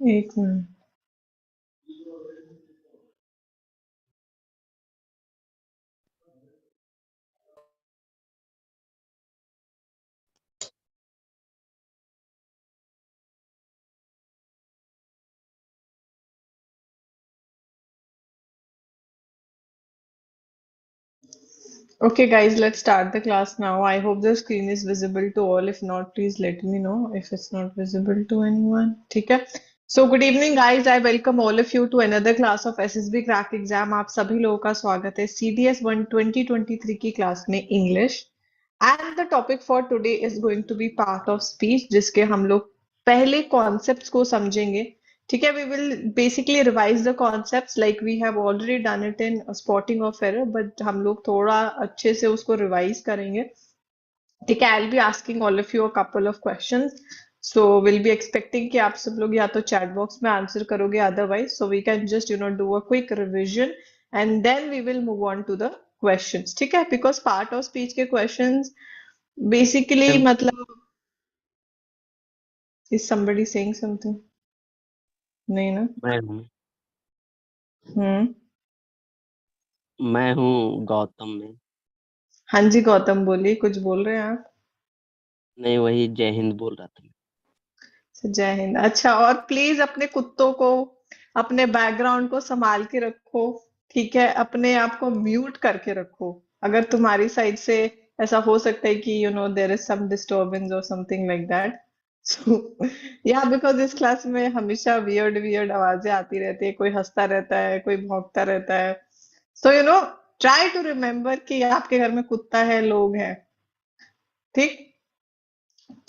एक minute. Okay, guys, let's start the class now. I hope the screen is visible to all. If not, please let me know if it's not visible to anyone. ठीक है? So, good evening, guys. I welcome all of you to another class of SSB Crack Exam. आप सभी लोगों का स्वागत है CDS 1 2023 की class में English. And the topic for today is going to be part of speech, जिसके हम लोग पहले concepts को समझेंगे. ठीक है, we will basically revise the concepts like we have already done it in spotting of error, but हम लोग थोड़ा अच्छे से उसको revise करेंगे. ठीक है, I'll be asking all of you a couple of questions. So we'll be expecting कि आप सब लोग या तो chat box में answer करोगे, otherwise so we can just do a quick revision and then we will move on to the questions. ठीक है, because part of speech के questions basically मैम मतलब is somebody saying something? नहीं ना? मैं हूँ हम्म. मैं हूँ गौतम में। हाँ जी गौतम, बोलिए, कुछ बोल रहे हैं आप? नहीं, वही जय हिंद बोल रहा था मैं। जय हिंद। अच्छा, और प्लीज अपने कुत्तों को, अपने बैकग्राउंड को संभाल के रखो। ठीक है, अपने आप को म्यूट करके रखो। अगर तुम्हारी साइड से ऐसा हो सकता है कि देयर इज सम डिस्टरबेंस और समथिंग लाइक दैट। सो या बिकॉज इस क्लास में हमेशा वियर्ड वियर्ड आवाजें आती रहती है, कोई हंसता रहता है, कोई भौंकता रहता है। सो ट्राई टू रिमेम्बर कि आपके घर में कुत्ता है, लोग हैं। ठीक,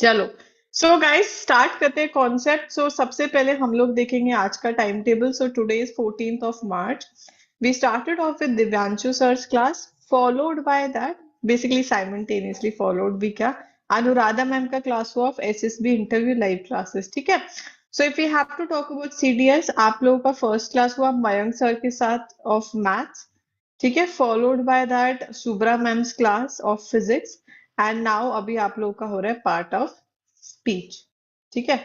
चलो। सो गाइस स्टार्ट करते हैं कॉन्सेप्ट। सो सबसे पहले हम लोग देखेंगे आज का time table. So today is 14th of March. We started off with Divyanshu sir's class, followed by that, basically simultaneously followed भी क्या, अनुराधा मैम का क्लास हुआ of SSB interview live classes. ठीक है, so if you have to talk about CDS, आप लोगों का first class हुआ मयंक सर के साथ ऑफ मैथ्स। ठीक है, followed by that Subra ma'am's class of physics. And now अभी आप लोगों का हो रहा है पार्ट ऑफ स्पीच। ठीक है,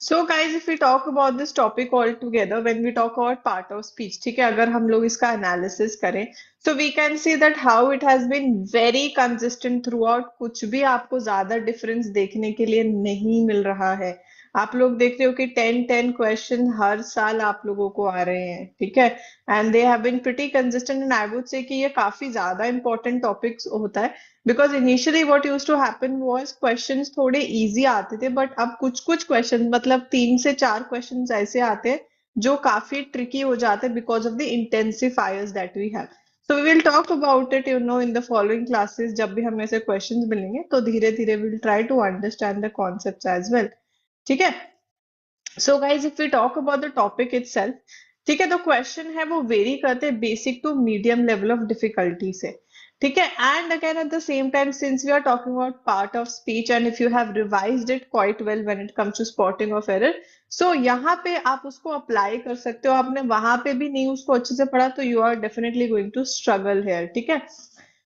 so guys if we talk about this topic all together, when we talk about part of speech, ठीक है, अगर हम लोग इसका एनालिसिस करें, so we can see that how it has been very consistent throughout. कुछ भी आपको ज्यादा डिफरेंस देखने के लिए नहीं मिल रहा है। आप लोग देख रहे हो कि 10 क्वेश्चन हर साल आप लोगों को आ रहे हैं। ठीक है, and they have been pretty consistent, and I would say कि ये काफी ज्यादा इंपॉर्टेंट टॉपिक्स होता है। Because initially what used to happen was questions थोड़े इजी आते थे, बट अब कुछ कुछ क्वेश्चन मतलब 3 से 4 क्वेश्चंस ऐसे आते हैं जो काफी ट्रिकी हो जाते हैं because of the intensifiers that we have. So we will talk about it in the following classes. जब भी हमें ऐसे क्वेश्चंस मिलेंगे तो धीरे धीरे will try to understand the concepts as well. ठीक है, so guys if we talk about the topic itself, ठीक है, तो क्वेश्चन है वो वेरी करते हैं basic to medium level of difficulty से। ठीक है, and again at the same time since we are talking about part of speech and if you have revised it quite well when it comes to spotting of error, so यहाँ पे आप उसको apply कर सकते हो। आपने वहां पे भी नहीं उसको अच्छे से पढ़ा तो you are definitely going to struggle here. ठीक है,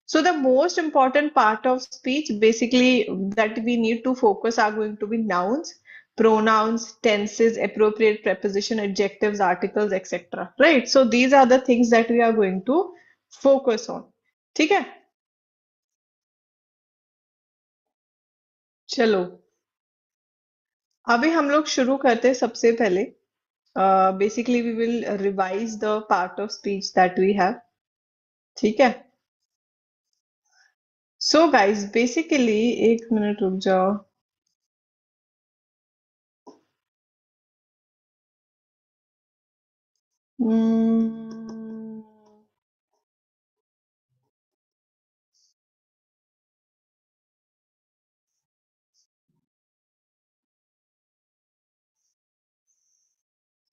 so the most important part of speech basically that we need to focus are going to be nouns, pronouns, tenses, appropriate preposition, adjectives, articles, etc. Right? So these are the things that we are going to focus on. ठीक है, चलो अभी हम लोग शुरू करते हैं। सबसे पहले basically we will revise the part of speech that we have. ठीक है, सो गाइस बेसिकली, एक मिनट रुक जाओ। Hmm,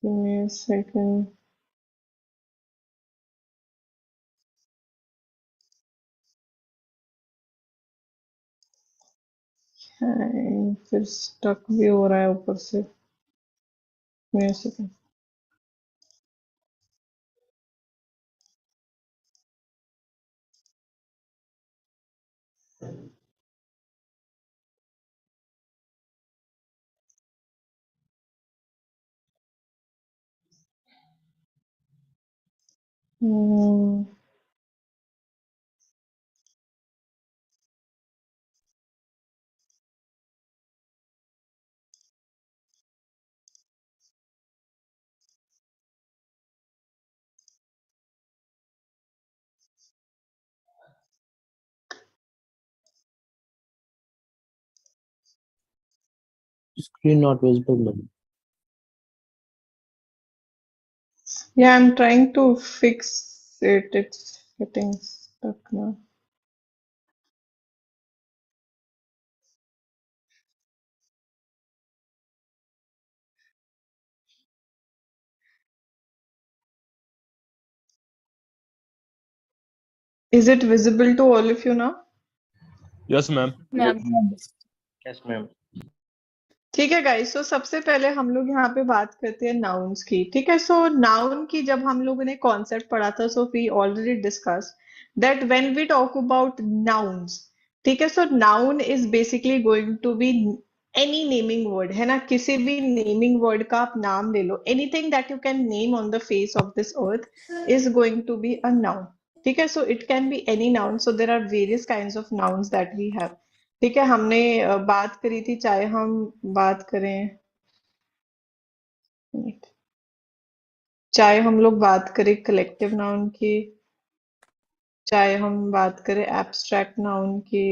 give me a second. फिर स्टक भी हो रहा है ऊपर से। मेरे से Hmm. Screen not visible, ma'am. Yeah, I'm trying to fix it. It's getting stuck now. Is it visible to all of you now? Yes, ma'am. Yes, ma'am. ठीक है गाइस, सो सबसे पहले हम लोग यहाँ पे बात करते हैं नाउन्स की। ठीक है, सो नाउन की जब हम लोगों ने कॉन्सेप्ट पढ़ा था, so we already discuss that when we talk about nouns, ठीक है, so noun is basically going to be any naming word, है ना? किसी भी नेमिंग वर्ड का आप नाम ले लो, anything that you can name on the face of this earth is going to be a noun. ठीक है, so it can be any noun, so there are various kinds of nouns that we have. ठीक है, हमने बात करी थी, चाहे हम बात करें, चाहे हम लोग बात करें कलेक्टिव नाउन की, चाहे हम बात करें एब्स्ट्रैक्ट नाउन की,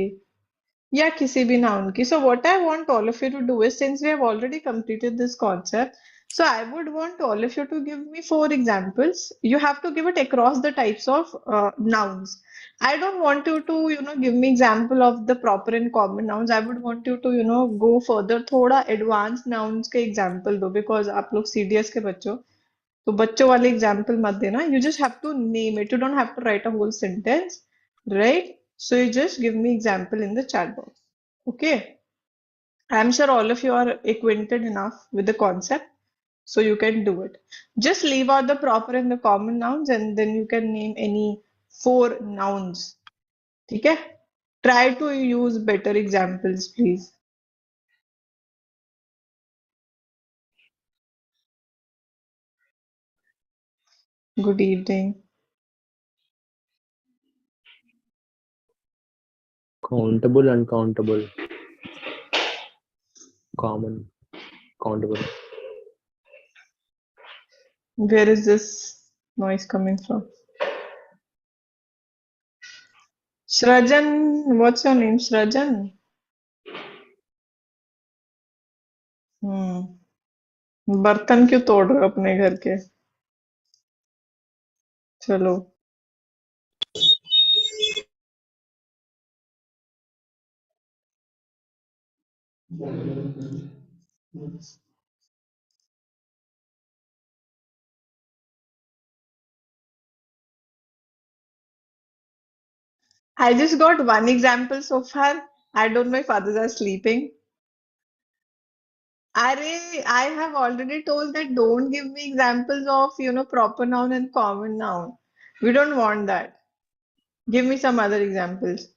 या किसी भी नाउन की। So what I want all of you to do is, since we have already completed this concept, so I would want all of you to give me 4 examples. You have to give it across the types of nouns. I don't want you to, give me example of the proper and common nouns. I would want you to, go further, थोड़ा advanced nouns के example दो, because आप लोग CDS के बच्चों, तो बच्चों वाले एग्जाम्पल मत देना। You just have to name it, you don't have to write a whole sentence, right? So you just give me example in the chat box. Okay, I'm sure all of you are acquainted enough with the concept, so you can do it. Just leave out the proper and the common nouns, and then you can name any 4 nouns. ठीक है? Try to use better examples, please. Good evening. Countable, uncountable, common, countable. Where is this noise coming from? Shrajan, what's your name? Shrajan? बर्तन क्यों तोड़ रहे हो अपने घर के? चलो, I just got one example so far. I don't know if others are sleeping. I have already told that don't give me examples of, proper noun and common noun. We don't want that. Give me some other examples.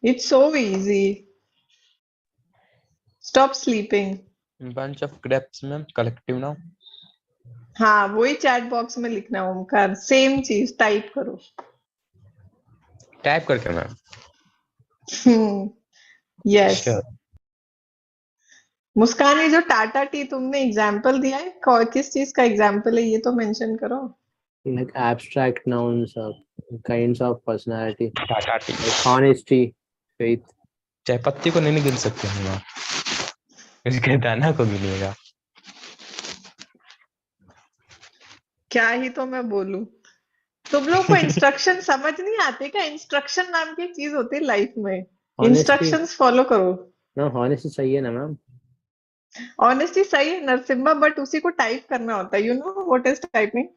It's so easy. Stop sleeping. Bunch of grapes, ma'am. Collective now. हाँ, वही chat box में लिखना है Omkar, same चीज type करो। Type करके, ma'am. Yes. Sure. मुस्कान, ये जो टाटा टी तुमने एग्जाम्पल दिया है, किस चीज का एग्जाम्पल है, ये तो मेंशन करो। Like abstract nouns, kinds of personality, Tata T. like honesty, faith. चाय पत्ती को नहीं गिन सकते हैं आप, इसके दाना को गिनिएगा। क्या ही तो मैं बोलूं, तुम लोग को इंस्ट्रक्शन समझ नहीं आते क्या? इंस्ट्रक्शन नाम की चीज होती है लाइफ में, Honesty, इंस्ट्रक्शंस फॉलो करो। no, honesty सही है ना मैम? ऑनेस्टी सही है नरसिम्हा, बट उसी को टाइप करना होता है। You know what is typing?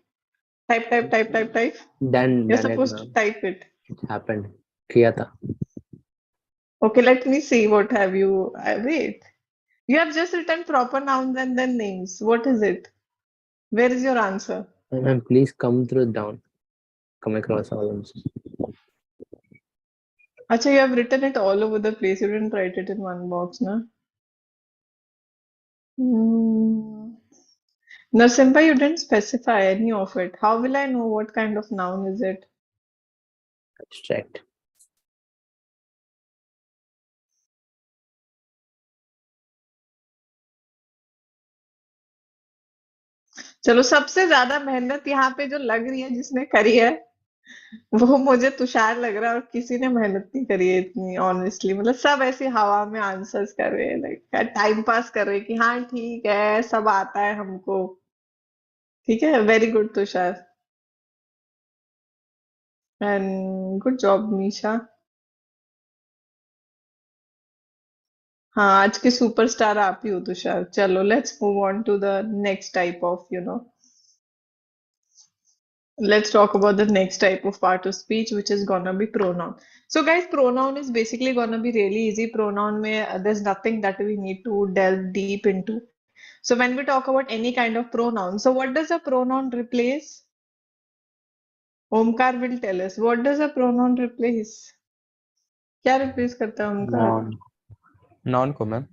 Type type type type type, you are Done it, supposed to ma'am. Type it. It happened. किया था. Okay, let me see, what have you, wait, you have just written proper nouns and then names. What is it? Where is your answer? Ma'am, please come through down. Come across all of them. Acha, you have written it all over the place, you didn't write it in one box, na? Hmm. Narsimha, you didn't specify any of it. How will I know what kind of noun is it? Abstract. चलो, सबसे ज्यादा मेहनत यहाँ पे जो लग रही है जिसने करी है वो मुझे तुषार लग रहा है, और किसी ने मेहनत नहीं करी है इतनी ऑनेस्टली। मतलब सब ऐसे हवा में आंसर्स कर रहे हैं, लाइक टाइम पास कर रहे हैं कि हाँ ठीक है सब आता है हमको। ठीक है, very good Tushar, and good job Misha. हाँ, आज के सुपरस्टार आप ही हो तुषार। चलो, let's move on to the next type of let's talk about the next type of part of speech, which is gonna be pronoun. So guys, pronoun is basically gonna be really easy. Pronoun mein there's nothing that we need to delve deep into. So when we talk about any kind of pronoun, so what does a pronoun replace? Omkar will tell us. What does a pronoun replace? क्या replace करता है Omkar? Noun. Non को ma'am.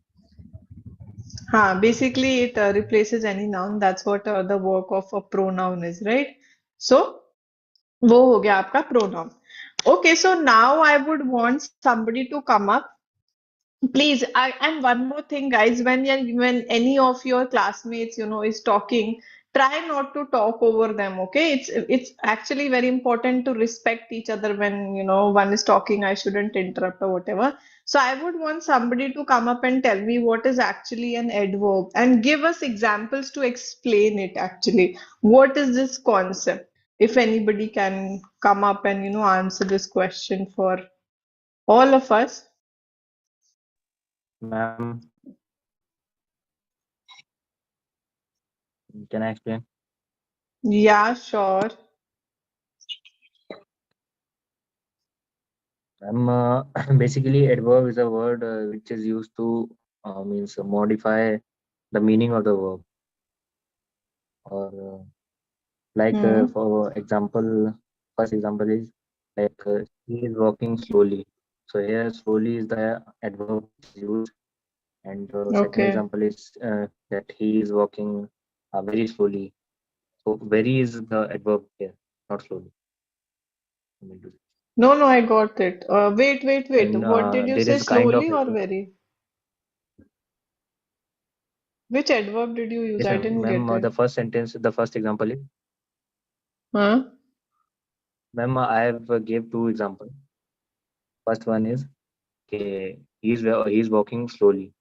हाँ, basically it replaces any noun. That's what the work of a pronoun is, right? So वो हो गया आपका pronoun. Okay, so now I would want somebody to come up. Please, and one more thing, guys, when any of your classmates, is talking, try not to talk over them, okay? It's actually very important to respect each other when, one is talking. I shouldn't interrupt or whatever. So I would want somebody to come up and tell me what is actually an adverb and give us examples to explain it actually. What is this concept? If anybody can come up and, answer this question for all of us. Ma'am, can I explain? Yeah, sure. Ma'am, basically, adverb is a word which is used to means modify the meaning of the verb. Or like Hmm. for example, first example is like he is walking slowly. So here, slowly is the adverb which is used, and second Okay. example is that he is walking very slowly. So very is the adverb here, not slowly. I mean to say. No, no, I got it. Wait. And What did you there say? is kind of Slowly or very? Which adverb did you use? yes, I ma'am. didn't Ma'am, get it. the first sentence, the first example is, Huh? ma'am, I have gave two examples. First one is, okay, he's walking slowly.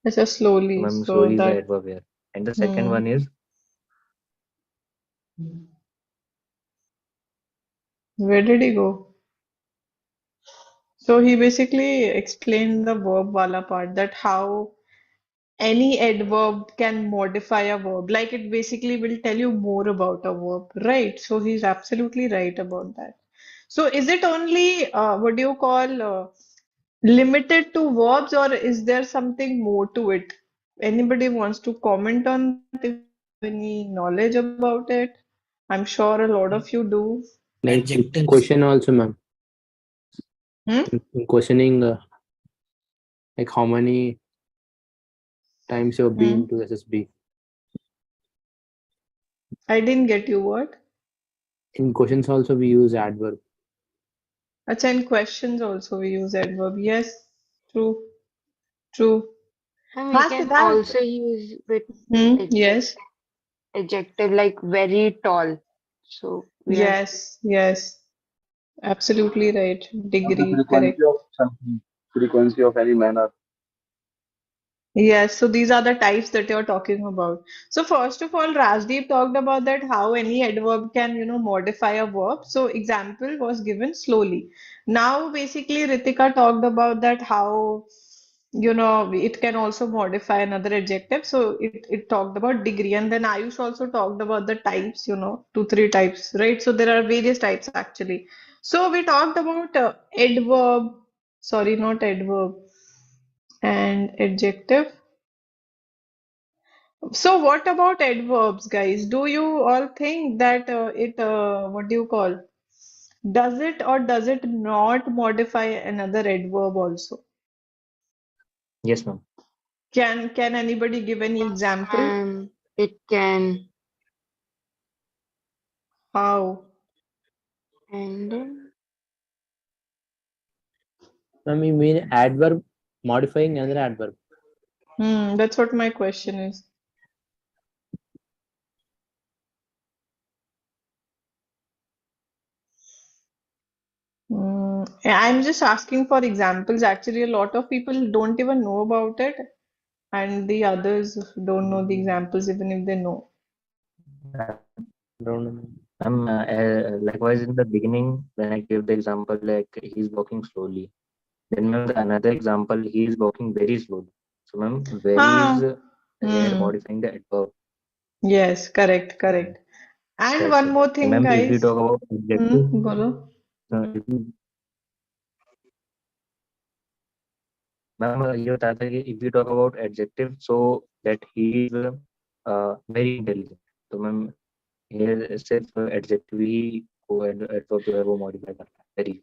It's a So, slowly. ma'am, So slowly is the that. adverb here. And the second Hmm. one is, Where did he go? So he basically explained the verb wala part, that how any adverb can modify a verb. Like it basically will tell you more about a verb, right? So he's absolutely right about that. So is it only what do you call limited to verbs, or is there something more to it? Anybody wants to comment on that if you have any knowledge about it? I'm sure a lot of you do. Like Adjectives. question also, ma'am. Hmm? In questioning, like how many times you've been to SSB. I didn't get you what? In questions also we use adverb. Acha, in questions also we use adverb. Yes, true, true. And we हाँ can Siddharth. also use with Yes, adjective like very tall. So we have yes. Absolutely right. Or the Degree, frequency correct. of something, frequency of any manner. Yes, so these are the types that you're talking about. So first of all, Rajdeep talked about that how any adverb can, modify a verb. So example was given slowly. Now basically Ritika talked about that how, it can also modify another adjective. So it talked about degree. And then Ayush also talked about the types, two, three types, right? So there are various types actually. So we talked about adverb, sorry, not adverb, and adjective. So what about adverbs, guys? Do you all think that what do you call? Does it or does it not modify another adverb also? yes, ma'am. Can anybody give any yes, example? It can. How? And I mean adverb modifying another adverb. That's what my question is. I'm just asking for examples. Actually, a lot of people don't even know about it, and the others don't know the examples even if they know. Don't know. Likewise in the beginning, when I gave the example like he's walking slowly, then ma'am the another example he is walking very slowly. So ma'am, very is Ah, here hmm. modifying the adverb. Yes, correct, correct. And That's one it. more And thing, ma'am, if we guys. talk about adjective, Bolo. if we, ma'am ये बताया था कि if we talk about adjective, so that he is very intelligent. तो ma'am here सिर्फ adjective ही को adverb जो है वो modify करता है. Very.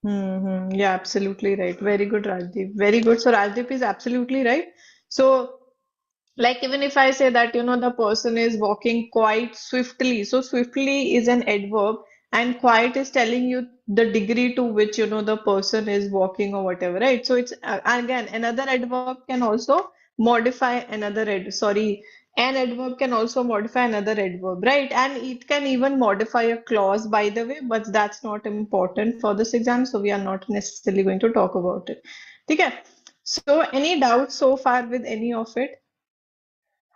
Yeah, absolutely right. Very good, Rajdeep. Very good. So Rajdeep is absolutely right. So, like even if I say that, the person is walking quite swiftly. So swiftly is an adverb, and quiet is telling you the degree to which, the person is walking or whatever, right? So it's again another adverb can also modify another an adverb can also modify another adverb, right? And it can even modify a clause, by the way, but that's not important for this exam, so we are not necessarily going to talk about it. Okay. So any doubts so far with any of it?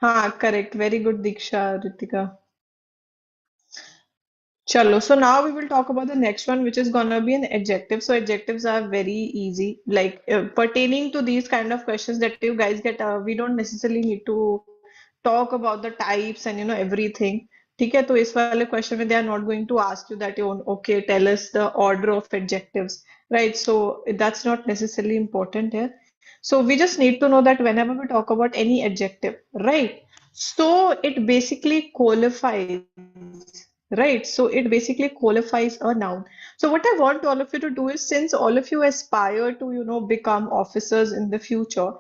हाँ, correct. Very good, Diksha, Ritika. Chalo. So now we will talk about the next one, which is gonna be an adjective. So adjectives are very easy. Like pertaining to these kind of questions that you guys get, we don't necessarily need to talk about the types and everything. ठीक है तो इस वाले question में they are not going to ask you that you okay tell us the order of adjectives, right? So that's not necessarily important here. So we just need to know that whenever we talk about any adjective, right? So it basically qualifies, right? So it basically qualifies a noun. So what I want all of you to do is, since all of you aspire to, become officers in the future,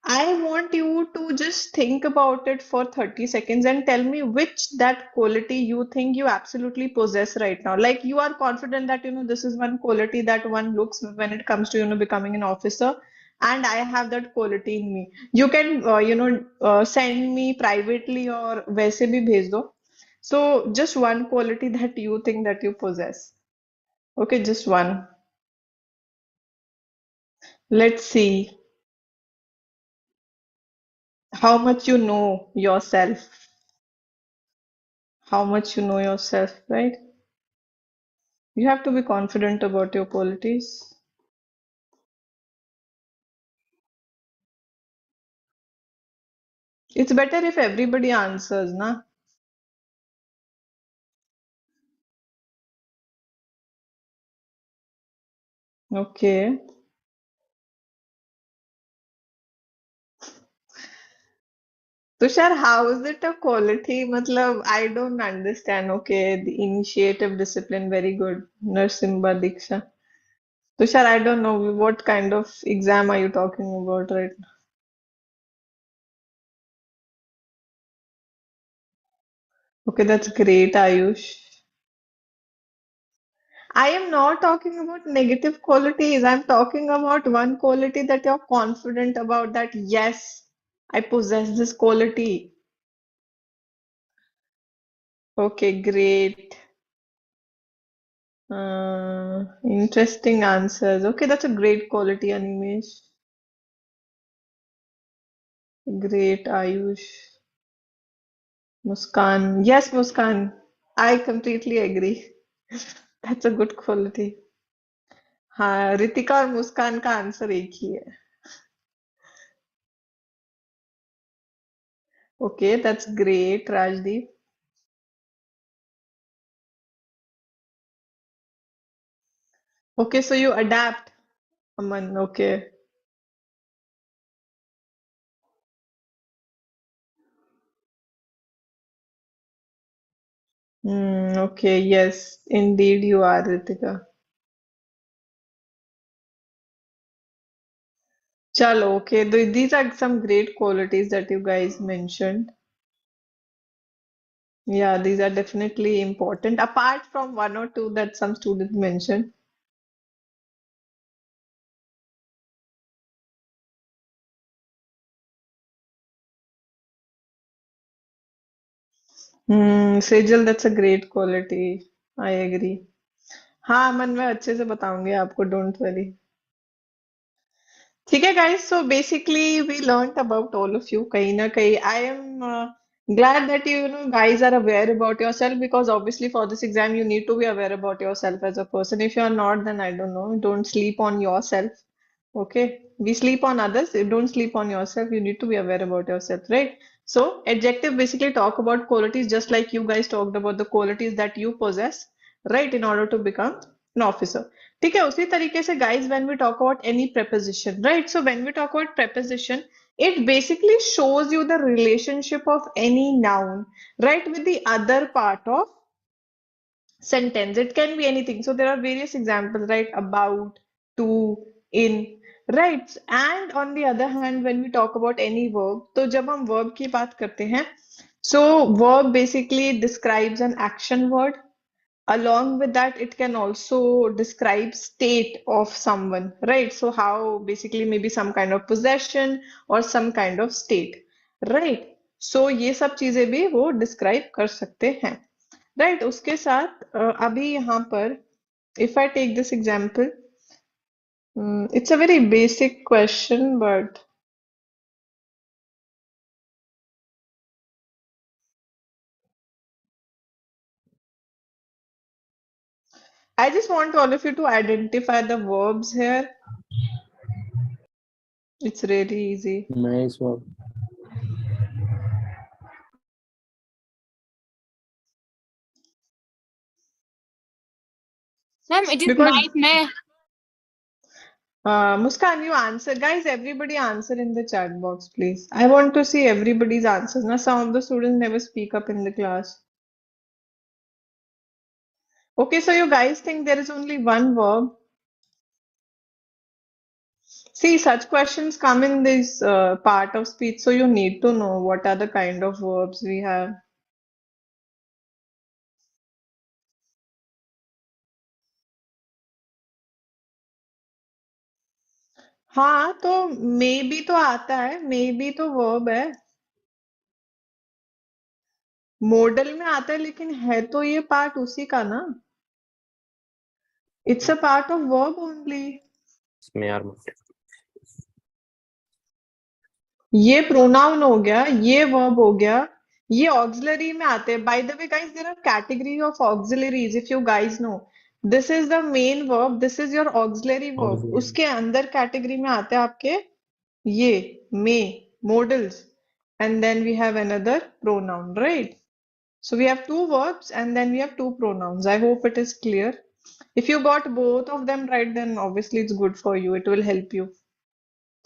I want you to just think about it for 30 seconds and tell me which that quality you think you absolutely possess right now. Like you are confident that, this is one quality that one looks when it comes to, becoming an officer. And I have that quality in me. You can, send me privately or वैसे भी भेज दो. So just one quality that you think that you possess. Okay, just one. Let's see how much you know yourself. How much you know yourself, right? You have to be confident about your qualities. It's better if everybody answers, na? Okay. Tushar, how is it a quality? Matlab, I don't understand. Okay, the initiative discipline, very good. Narsimba Diksha. Tushar, I don't know what kind of exam are you talking about right now? Okay, that's great, Ayush. I am not talking about negative qualities. I'm talking about one quality that you're confident about that, yes, I possess this quality. Okay, great. Interesting answers. Okay, that's a great quality, Animesh. Great, Ayush. Muskan. Yes, Muskan. I completely agree. That's a good quality. हाँ रितिका और मुस्कान का answer एक ही है. Okay, that's great, Rajdeep. Okay, so you adapt, Aman. Okay. Okay, yes, indeed you are, Ritika. Chalo, okay. These are some great qualities that you guys mentioned. Yeah, these are definitely important, apart from one or two that some students mentioned. Sejal, that's a great quality. I agree. हाँ अमन, मैं अच्छे से बताऊंगी आपको, don't worry. ठीक है guys, so basically we learnt about all of you. कहीं ना कहीं I am glad that you know guys are aware about yourself, because obviously for this exam you need to be aware about yourself as a person. If you are not, then I don't know, don't sleep on yourself. Okay, we sleep on others, you don't sleep on yourself. You need to be aware about yourself, right? So adjective basically talk about qualities, just like you guys talked about the qualities that you possess, right, in order to become an officer. ठीक है, उसी तरीके से guys, when we talk about any preposition, right? So when we talk about preposition, it basically shows you the relationship of any noun, right, with the other part of sentence. It can be anything. So there are various examples, right? About, to, in, right? And on the other hand, when we talk about any verb, तो जब हम verb की बात करते हैं, so verb basically describes an action word. Along with that, it can also describe state of someone, right? So how basically maybe some kind of possession or some kind of state, right? So ये सब चीजें भी वो describe कर सकते हैं. Right, उसके साथ अभी यहाँ पर if I take this example, it's a very basic question but I just want all of you to identify the verbs here. It's really easy. Nice work. Ma'am, it is Because nightmare. Muskan, you answer. Guys, everybody answer in the chat box, please. I want to see everybody's answers. Now, some of the students never speak up in the class. Okay, so you guys think there is only one verb? See, such questions come in this part of speech, so you need to know what are the kind of verbs we have. हाँ, तो may be तो आता है, may be तो verb है, model में आता है, लेकिन है तो ये पार्ट उसी का ना. It's a part of verb only. इसमें यार ये प्रोनाउन हो गया, ये वर्ब हो गया, ये ऑक्सिलरी में आते हैं. By the way guys, there are category of auxiliaries, if you guys know. This is the main verb, this is your auxiliary verb. auxiliary. उसके अंदर कैटेगरी में आते हैं आपके ये may models, and then we have another pronoun, right? So we have two verbs and then we have two pronouns. I hope it is clear. If you got both of them right, then obviously it's good for you. It will help you.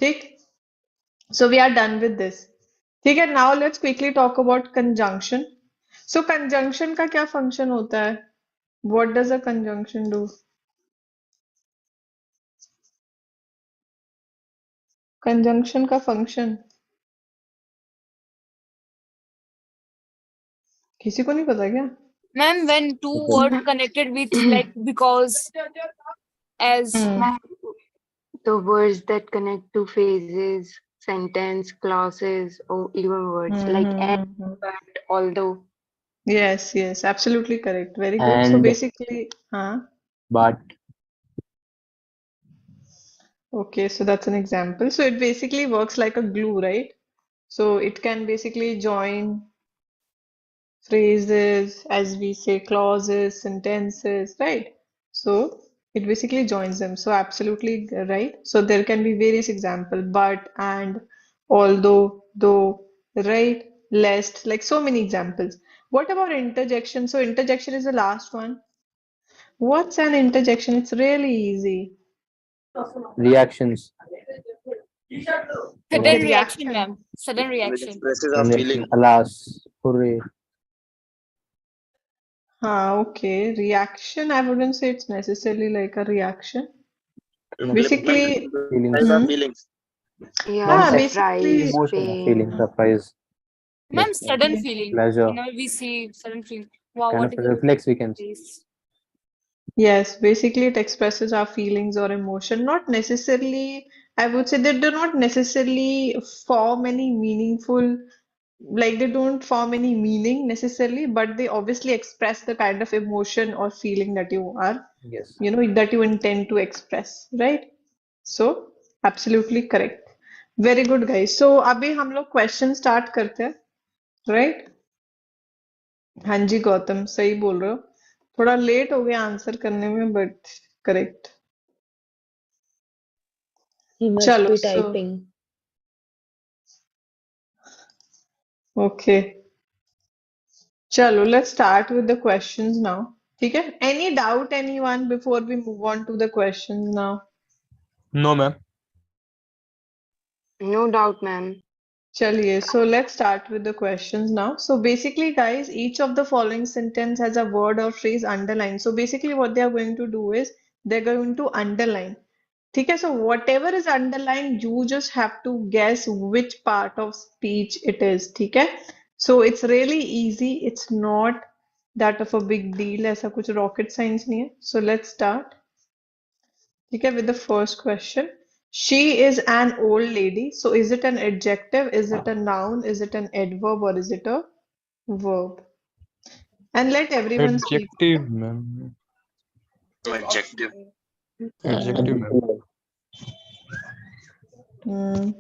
ठीक? So we are done with this. ठीक है, now let's quickly talk about conjunction. So conjunction का क्या function होता है? What does a conjunction do? Conjunction का function किसी को नहीं पता क्या? Ma'am, when two words connected with like because as The words that connect to phrases, sentence, clauses, or even words like and, but, although. Yes, yes, absolutely correct. Very good. So And basically, but okay, so that's an example. So it basically works like a glue, right? So it can basically join phrases, as we say, clauses, sentences, right? So it basically joins them. So absolutely right. So there can be various examples, but, and, although, though, right, lest, like so many examples. What about interjection? So interjection is the last one. What's an interjection? It's really easy. reactions. sudden reaction, Reaction. ma'am. Sudden Which reaction. expresses our And feeling. alas, hooray. Okay. Reaction, I wouldn't say it's necessarily like a reaction. Development Basically, Feelings. expresses our feelings. Yeah, हाँ, surprise, basically, Emotion, pain. feeling, surprise. Ma'am, Yes, sudden feeling. pleasure. Whenever we see sudden feeling. Wow, Kind what of a is it? reflex we can say. Please. Yes, basically it expresses our feelings or emotion. Not necessarily, I would say they do not necessarily form any meaningful, like they don't form any meaning necessarily, but they obviously express the kind of emotion or feeling that you are, Yes. that you intend to express, right? So, absolutely correct. Very good, guys. So, अभी हम लोग question start करते हैं, right? हाँ जी गौतम, सही बोल रहे हो. थोड़ा लेट हो गया आंसर करने में, बट करेक्ट. He must चलो, be सो typing. ओके. चलो, let's start with the questions now. ठीक है? Any doubt, anyone, before we move on to the questions now? No, ma'am. No doubt, ma'am. चलिए, so let's start with the questions now. So basically, guys, each of the following sentence has a word or phrase underlined. So basically, what they are going to do is they're going to underline. ठीक है? So whatever is underlined, you just have to guess which part of speech it is. ठीक है? So it's really easy. It's not that of a big deal. ऐसा कुछ rocket science नहीं है. So let's start. ठीक है? With the first question. She is an old lady. So is it an adjective? Is it a noun? Is it an adverb or is it a verb? And let everyone speak. Adjective, ma'am. Adjective. Adjective, ma'am. Hmm.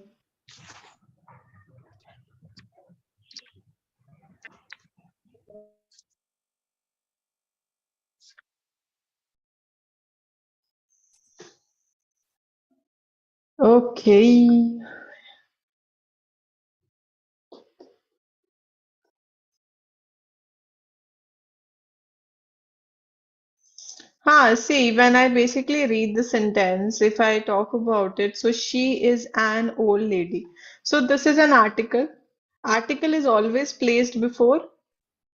Okay. See, when I basically read the sentence, if I talk about it, so she is an old lady. So this is an article. Article is always placed before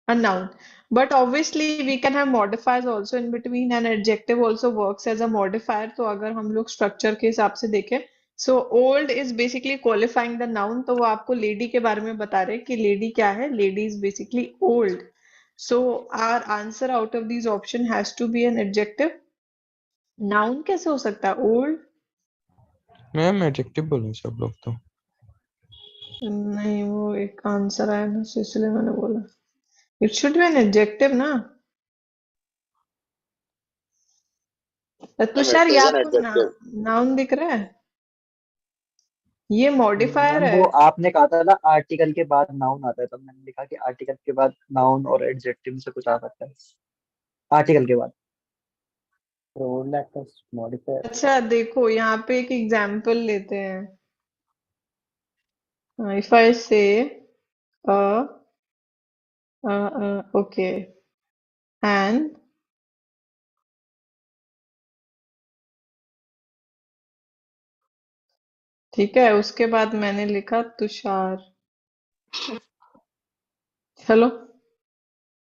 a noun. But obviously we can have modifiers also in between and adjective also works as a modifier. तो अगर हम लोग structure के हिसाब से देखें, so old is basically qualifying the noun. तो वो आपको lady के बारे में बता रहे हैं कि lady क्या है? Lady is basically old. So our answer out of these option has to be an adjective. Noun कैसे हो सकता है? Old? मैम एडजेक्टिव बोले सब लोग तो. नहीं, वो एक आंसर आया ना, so इसलिए मैंने बोला. It should be an adjective ना. तुषार, it ये is an आपको adjective. नाउन दिख रहा है? ये मॉडिफायर मैम है. वो आपने कहा था ना आर्टिकल के बाद नाउन आता है, तो मैंने लिखा कि आर्टिकल के बाद नाउन और एडजेक्टिव से कुछ आ सकता है आर्टिकल के बाद. Old actors modifier. अच्छा देखो, यहाँ पे एक एग्जाम्पल लेते हैं. इफ आई से ओके एंड ठीक है, उसके बाद मैंने लिखा तुषार. चलो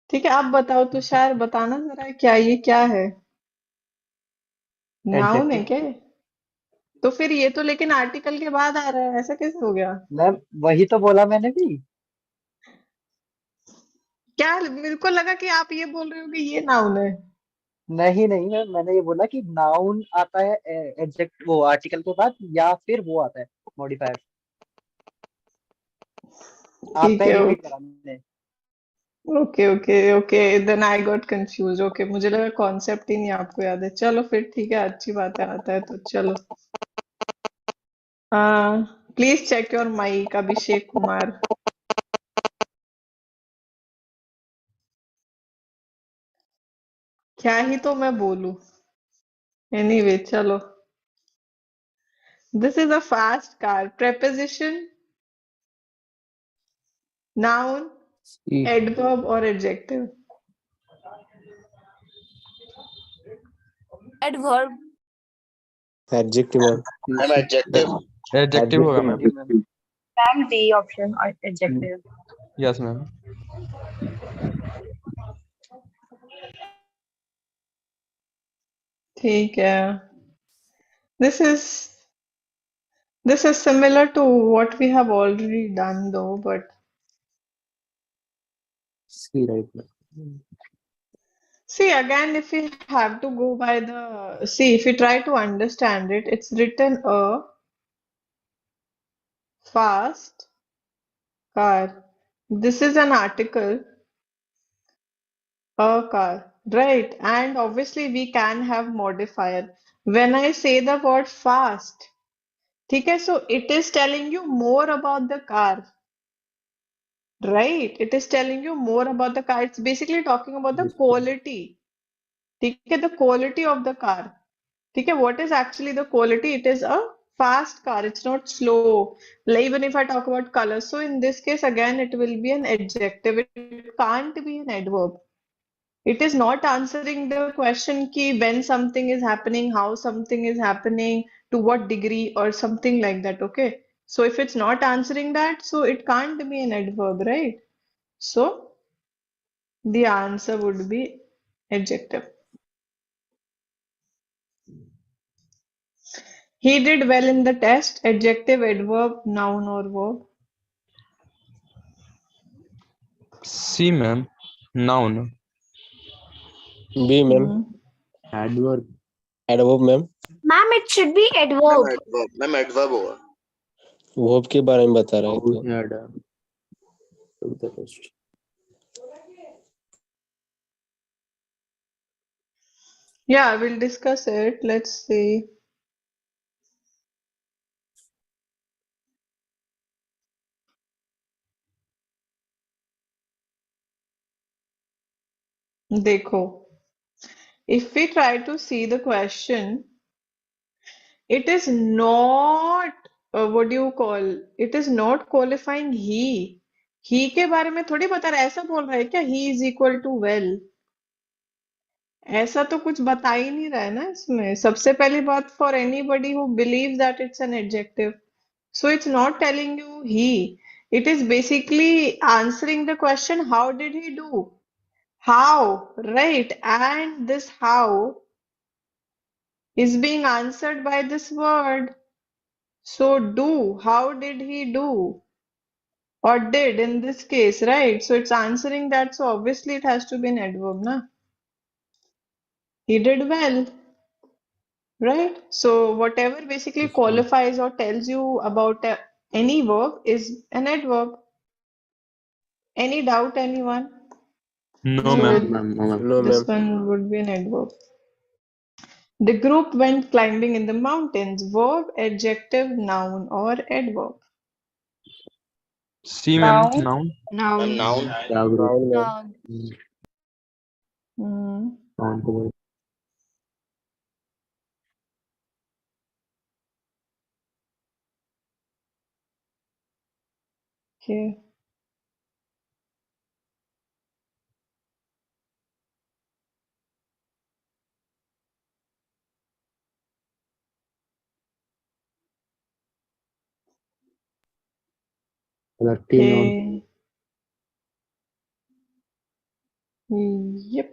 ठीक है, आप बताओ तुषार, बताना जरा क्या ये क्या है? नाउन है एडजेक्टिव. क्या? तो फिर ये तो लेकिन आर्टिकल के बाद आ रहा है, ऐसा कैसे हो गया? मैम वही तो बोला मैंने भी. क्या, मेरे को लगा कि आप ये बोल रहे हो कि ये नाउन है. नहीं नहीं मैम, मैंने ये बोला कि नाउन आता है एडजेक्ट वो आर्टिकल के बाद, या फिर वो आता है मॉडिफायर. आप ठीक पे है. रिपीट करा मैंने. Okay okay okay, then I got confuse. Okay, मुझे लगा कॉन्सेप्ट ही नहीं आपको याद है. चलो फिर ठीक है, अच्छी बात है, आता है तो चलो. Please check your mic, Abhishek Kumar. क्या ही तो मैं बोलूं. एनीवे चलो. This is a fast car. preposition, noun, See, adverb और adjective. Adverb. adjective or An adjective. Adjective होगा ma'am. Adjective ma'am. Ma'am, D option or adjective. Yes ma'am. ठीक है. This is similar to what we have already done though, but C, right? See, again, if we have to go by see, if we try to understand it, it's written a fast car. This is an article, a car, right? And obviously, we can have modifier. When I say the word fast, okay, so it is telling you more about the car, right? It is telling you more about the car. It's basically talking about the Yes. quality. Okay, the quality of the car. Okay, what is actually the quality? It is a fast car. It's not slow. Like even if I talk about color, so in this case again it will be an adjective. It can't be an adverb. It is not answering the question ki when something is happening, how something is happening, to what degree, or something like that. Okay. So if it's not answering that, so it can't be an adverb, right? So the answer would be adjective. He did well in the test. Adjective, adverb, noun, or verb. C, ma'am. Noun. B, ma'am. Hmm. Adverb. Adverb, ma'am. Ma'am, it should be ma'am adverb. Adverb ma'am adverb होगा Verb के बारे में बता रहा है How तो he had took the test. Yeah, we'll discuss it. Let's see. देखो, if we try to see the question, it is not, what do you call, it is not qualifying he. He के बारे में थोड़ी बता रहा है, ऐसा बोल रहा है क्या? He is equal to well. ऐसा तो कुछ बता ही नहीं रहा है ना इसमें. सबसे पहली बात, for anybody who believes that it's an adjective. So it's not telling you he. It is basically answering the question, how did he do? How, right? And this how is being answered by this word. So do, how did he do? Or did in this case, right? So it's answering that. So obviously it has to be an adverb, na? He did well, right? So whatever basically Yes, ma'am. qualifies or tells you about any verb is an adverb. Any doubt, anyone? No, So ma'am. No, ma'am. No, ma'am. no, this ma'am. one would be an adverb. The group went climbing in the mountains. Verb, adjective, noun, or adverb. C, ma'am. Noun. Noun. Ma'am Noun. Noun Yeah, group. Noun, ma'am. Noun. Hmm. Noun to verb. Okay. Collective noun. Okay. Yep.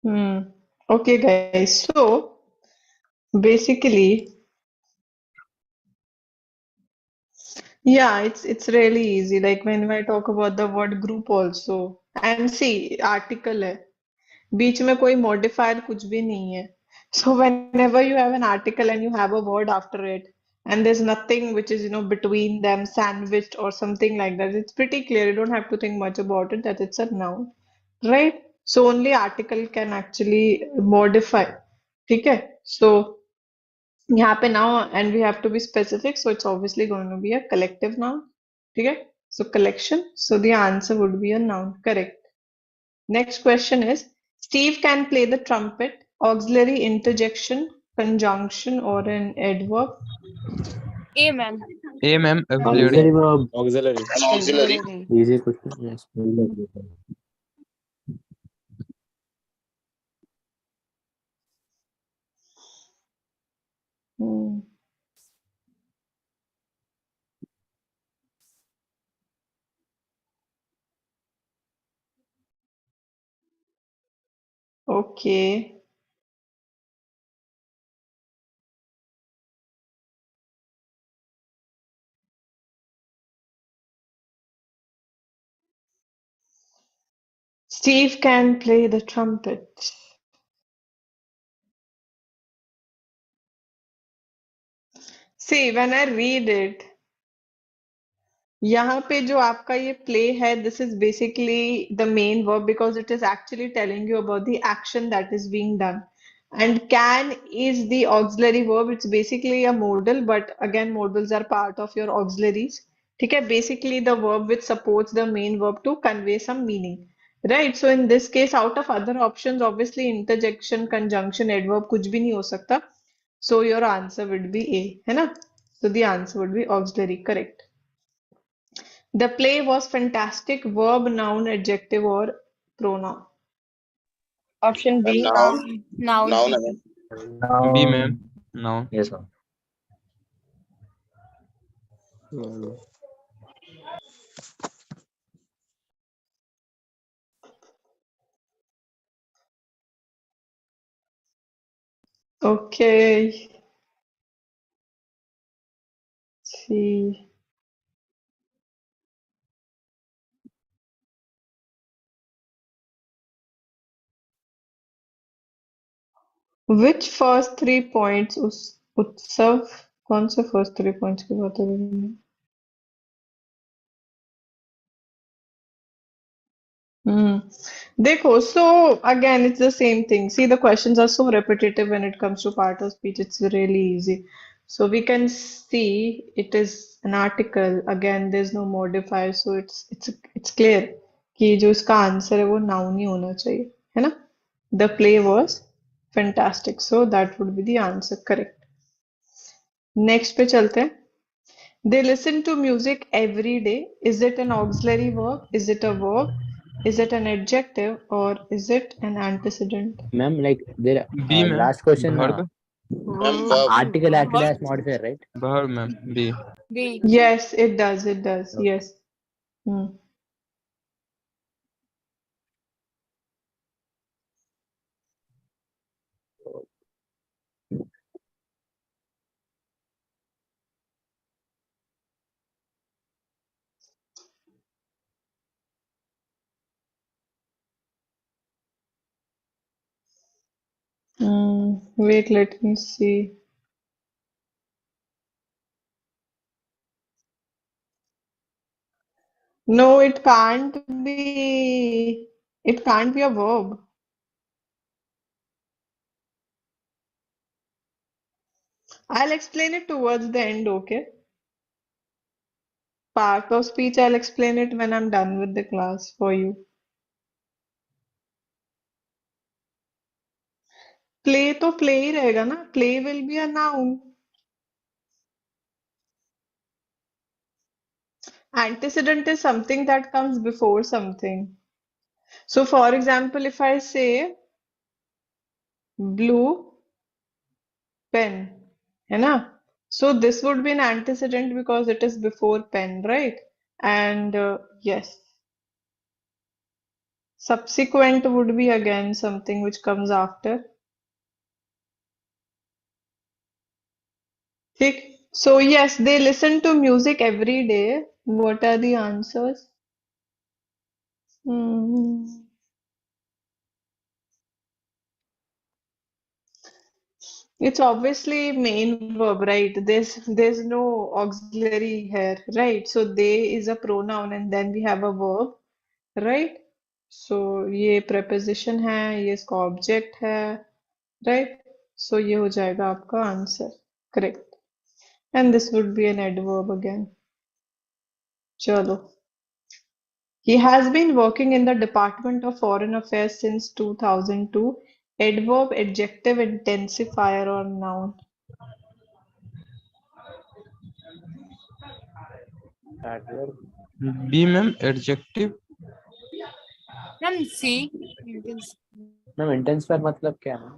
Hmm. Okay, guys. So basically, yeah, it's really easy. Like when I talk about the word group also, and see, article है. बीच में कोई modifier कुछ भी नहीं है. So whenever you have an article and you have a word after it, and there's nothing which is, between them, sandwiched or something like that, it's pretty clear. You don't have to think much about it that it's a noun, right? So only article can actually modify. ठीक है? So यहाँ पे now and we have to be specific, so it's obviously going to be a collective noun. ठीक है? So collection. So the answer would be a noun. Correct. Next question is Steve can play the trumpet. Auxiliary interjection, conjunction, or an adverb. A, ma'am. A, ma'am. Auxiliary Auxiliary. verb. Auxiliary. Ma'am auxiliary Auxiliary. Easy question. Yes. Hmm. Okay. Steve can play the trumpet. See, when I read it, यहाँ पे जो आपका ये play है, this is basically the main verb because it is actually telling you about the action that is being done. And can is the auxiliary verb. It's basically a modal, but again, modals are part of your auxiliaries. ठीक है? Basically, the verb which supports the main verb to convey some meaning. Right? So in this case, out of other options, obviously interjection, conjunction, adverb कुछ भी नहीं हो सकता. So your answer would be A, है ना? So the answer would be auxiliary, correct. The play was fantastic. Verb, noun, adjective, or pronoun. Option B. Noun. Noun. Noun again. B, ma'am. Noun. Noun. Yes, ma'am. Okay. See. Which first 3 points उत्सव कौन से first 3 points की बात हो रही है? देखो, so again it's the same thing. See, the questions are so repetitive when it comes to part of speech. It's really easy. So we can see it is an article. Again, there's no modifier, so it's clear कि जो इसका answer है वो noun ही होना चाहिए, है ना? The play was fantastic, so that would be the answer, correct. Next पे चलते हैं. They listen to music every day. Is it an auxiliary verb? Is it a verb? Is it an adjective or is it an antecedent? Ma'am, like there B, ma'am. last question Verb. Ma'am, verb. article acted What? as modifier, right? Verb, ma'am. B. B. Yes, it does. It does. Okay. Yes. Hmm. Wait, let me see. No, it can't be. It can't be a verb. I'll explain it towards the end, okay? Part of speech, I'll explain it when I'm done with the class for you. Play तो play ही रहेगा ना? Play will be a noun. Antecedent is something that comes before something. So, for example, if I say blue pen, है ना? So this would be an antecedent because it is before pen, right? And yes, subsequent would be again something which comes after. ठीक? So yes, they listen to music every day. What are the answers? Hmm. It's obviously main verb, right? There's no auxiliary here, right? So they is a pronoun and then we have a verb, right? So ये preposition है, ये इसका object है, right? So ये हो जाएगा आपका answer, correct. And this would be an adverb again. चलो. He has been working in the Department of Foreign Affairs since 2002. Adverb, adjective, intensifier, or noun. Adverb. B, ma'am. Adjective. Ma'am, C. It is. Ma'am, intensifier मतलब क्या है?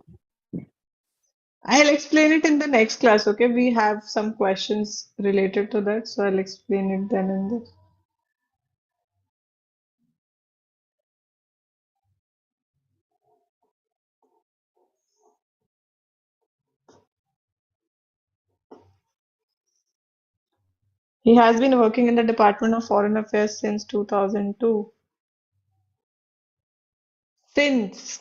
I'll explain it in the next class, okay? We have some questions related to that, so I'll explain it then and there. He has been working in the Department of Foreign Affairs since 2002. Since.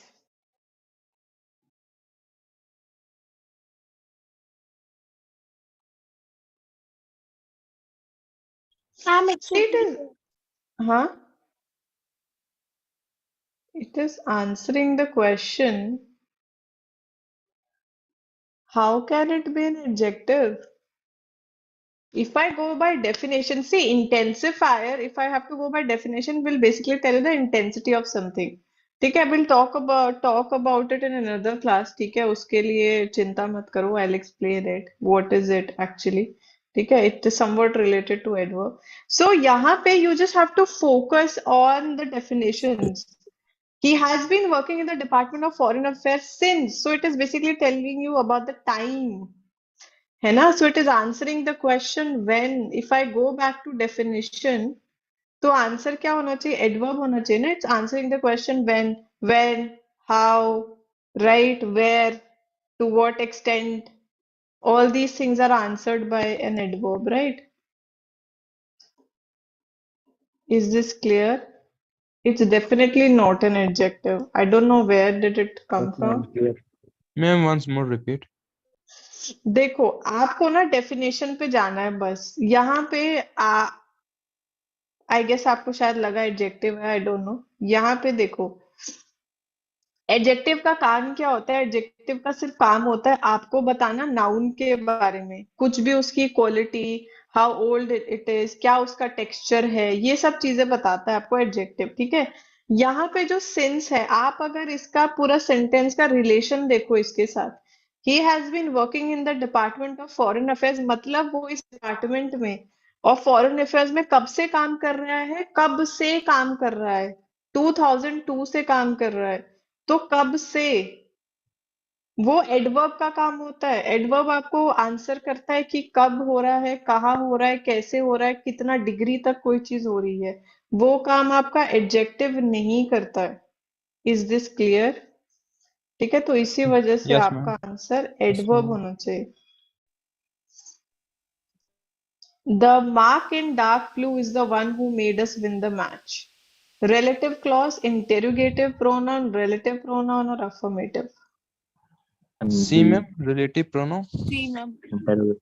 Ma'am, See, it is, huh? It is answering the question. How can it be an adjective? If I go by definition, see, intensifier, if I have to go by definition, will basically tell you the intensity of something. ठीक है, we'll talk about it in another class. ठीक है, उसके लिए चिंता मत करो. I'll explain it. What is it actually? ठीक है, it is somewhat related to adverb. So यहाँ पे you just have to focus on the definitions. He has been working in the Department of Foreign Affairs since. So it is basically telling you about the time. है ना? So it is answering the question when. If I go back to definition, तो answer क्या होना चाहिए? Adverb होना चाहिए ना? It's answering the question when, how, right, where, to what extent. All these things are answered by an adverb, right? Is this clear? It's definitely not an adjective. I don't know where did it come Yes, ma'am. from. Clear. Ma'am, once more repeat. देखो, आपको ना definition पे जाना है बस. यहाँ पे I guess आपको शायद लगा एडजेक्टिव है, आई डोंट नो. यहाँ पे देखो, एडजेक्टिव का काम क्या होता है? एडजेक्टिव का सिर्फ काम होता है आपको बताना नाउन के बारे में, कुछ भी उसकी quality, how old it is, क्या उसका टेक्सचर है, ये सब चीजें बताता है आपको एडजेक्टिव. ठीक है, यहाँ पे जो सिंस है, आप अगर इसका पूरा सेंटेंस का रिलेशन देखो इसके साथ, he has been working in the department of foreign affairs, मतलब वो इस डिपार्टमेंट में और फॉरेन अफेयर्स में कब से काम कर रहा है? कब से काम कर रहा है? 2002 से काम कर रहा है. तो कब से, वो एडवर्ब का काम होता है. एडवर्ब आपको आंसर करता है कि कब हो रहा है, कहाँ हो रहा है, कैसे हो रहा है, कितना डिग्री तक कोई चीज हो रही है. वो काम आपका एडजेक्टिव नहीं करता है. Is this clear? ठीक है, तो इसी वजह से Yes, आपका ma'am. Answer Yes, adverb ma'am. होना चाहिए. The mark in dark blue is the one who made us win the match. Relative clause, interrogative pronoun, relative pronoun or affirmative? C, B, ma'am. Relative pronoun. see, ma'am. interrogative.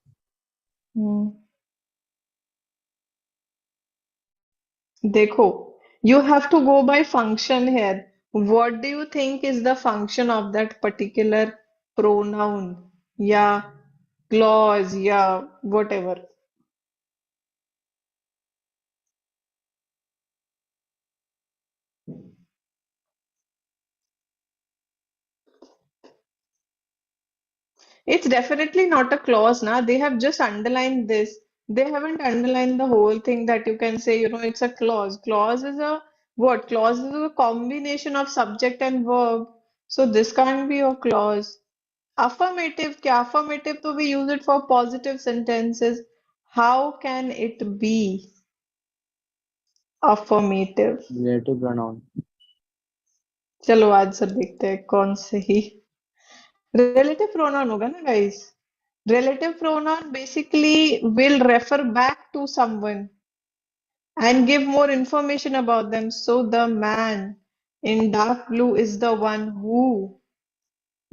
देखो, you have to go by function here. What do you think is the function of that particular pronoun या clause या whatever? It's definitely not a clause, na. They have just underlined this. They haven't underlined the whole thing that you can say, it's a clause. Clause is a what? Clause is a combination of subject and verb. So this can't be a clause. Affirmative, kya? Affirmative, so we use it for positive sentences. How can it be affirmative? Relative pronoun. चलो answer देखते हैं कौन सही. Relative pronoun होगा ना guys. Relative pronoun basically will refer back to someone and give more information about them. So the man in dark blue is the one who,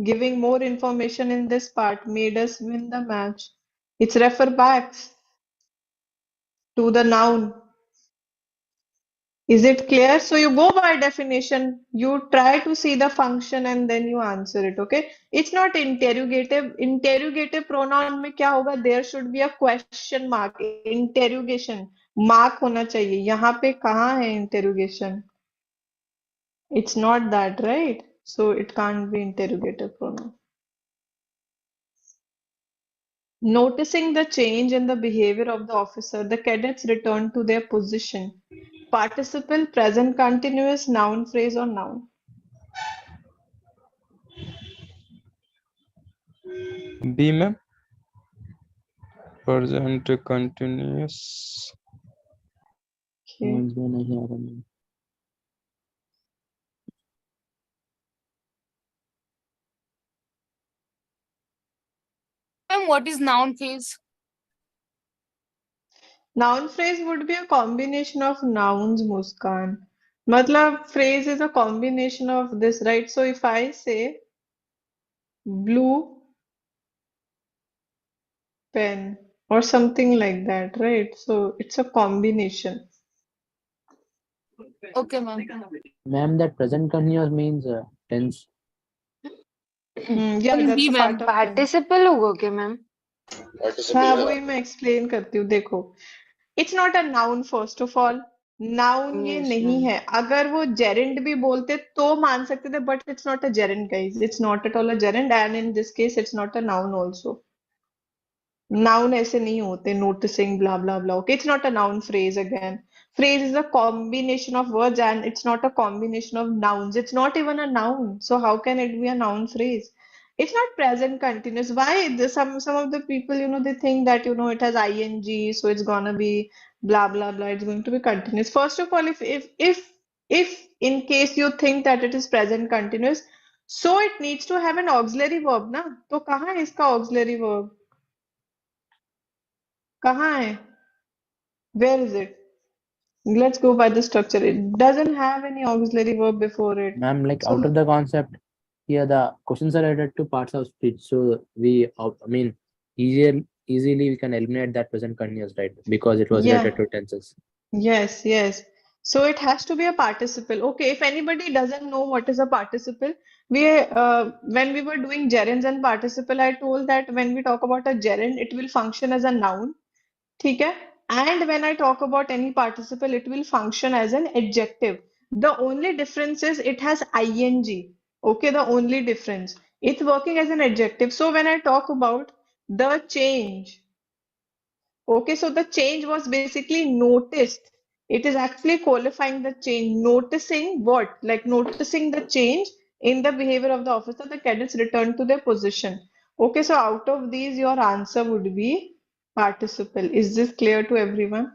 giving more information in this part, made us win the match. It's refer back to the noun. Is it clear? So you go by definition, you try to see the function and then you answer it, okay? It's not interrogative. Interrogative pronoun में क्या होगा? There should be a question mark. Interrogation mark होना चाहिए. यहाँ पे कहाँ है interrogation? It's not that, right? So it can't be interrogative pronoun. Noticing the change in the behavior of the officer, the cadets return to their position. Participle, present continuous, noun phrase or noun. B, ma'am. Present continuous. Okay. समझ में नहीं आ रहा मुझे. Ma'am, what is noun phrase? Noun phrase would be a combination of nouns, Muskan. मतलब phrase is a combination of this, right? So if I say blue pen or something like that, right? So it's a combination. Okay, ma'am. Ma'am, that present continuous means tense. Yeah, that's B, a ma'am. part of tense. Participle होगा क्या ma'am? हाँ वही मैं explain करती हूँ देखो it's not a noun first of all noun ये yes नहीं मैम. है अगर वो जेरेंड भी बोलते तो मान सकते थे but it's not a gerund guys it's not at all a gerund and in this case it's not a noun also known ऐसे नहीं होते noticing blah blah blah okay it's not a noun phrase again phrase is a combination of words and it's not a combination of nouns it's not even a noun so how can it be a noun phrase it's not present continuous why some of the people they think that it has ing so it's gonna be blah blah blah it's going to be continuous first of all if in case you think that it is present continuous so it needs to have an auxiliary verb ना तो कहाँ है इसका auxiliary verb कहाँ है where is it let's go by the structure it doesn't have any auxiliary verb before it Ma'am, like so out of the concept, here the questions are related to parts of speech. So we, I mean, easily we can eliminate that present continuous, right? Because it was yeah related to tenses. yes so it has to be a participle okay if anybody doesn't know what is a participle when we were doing gerunds and participle I told that when we talk about a gerund it will function as a noun ठीक है and when I talk about any participle it will function as an adjective the only difference is it has ing okay the only difference it's working as an adjective so when I talk about the change okay so the change was basically noticed it is actually qualifying the change noticing what like noticing the change in the behavior of the officer the cadets return to their position okay so out of these your answer would be participle is this clear to everyone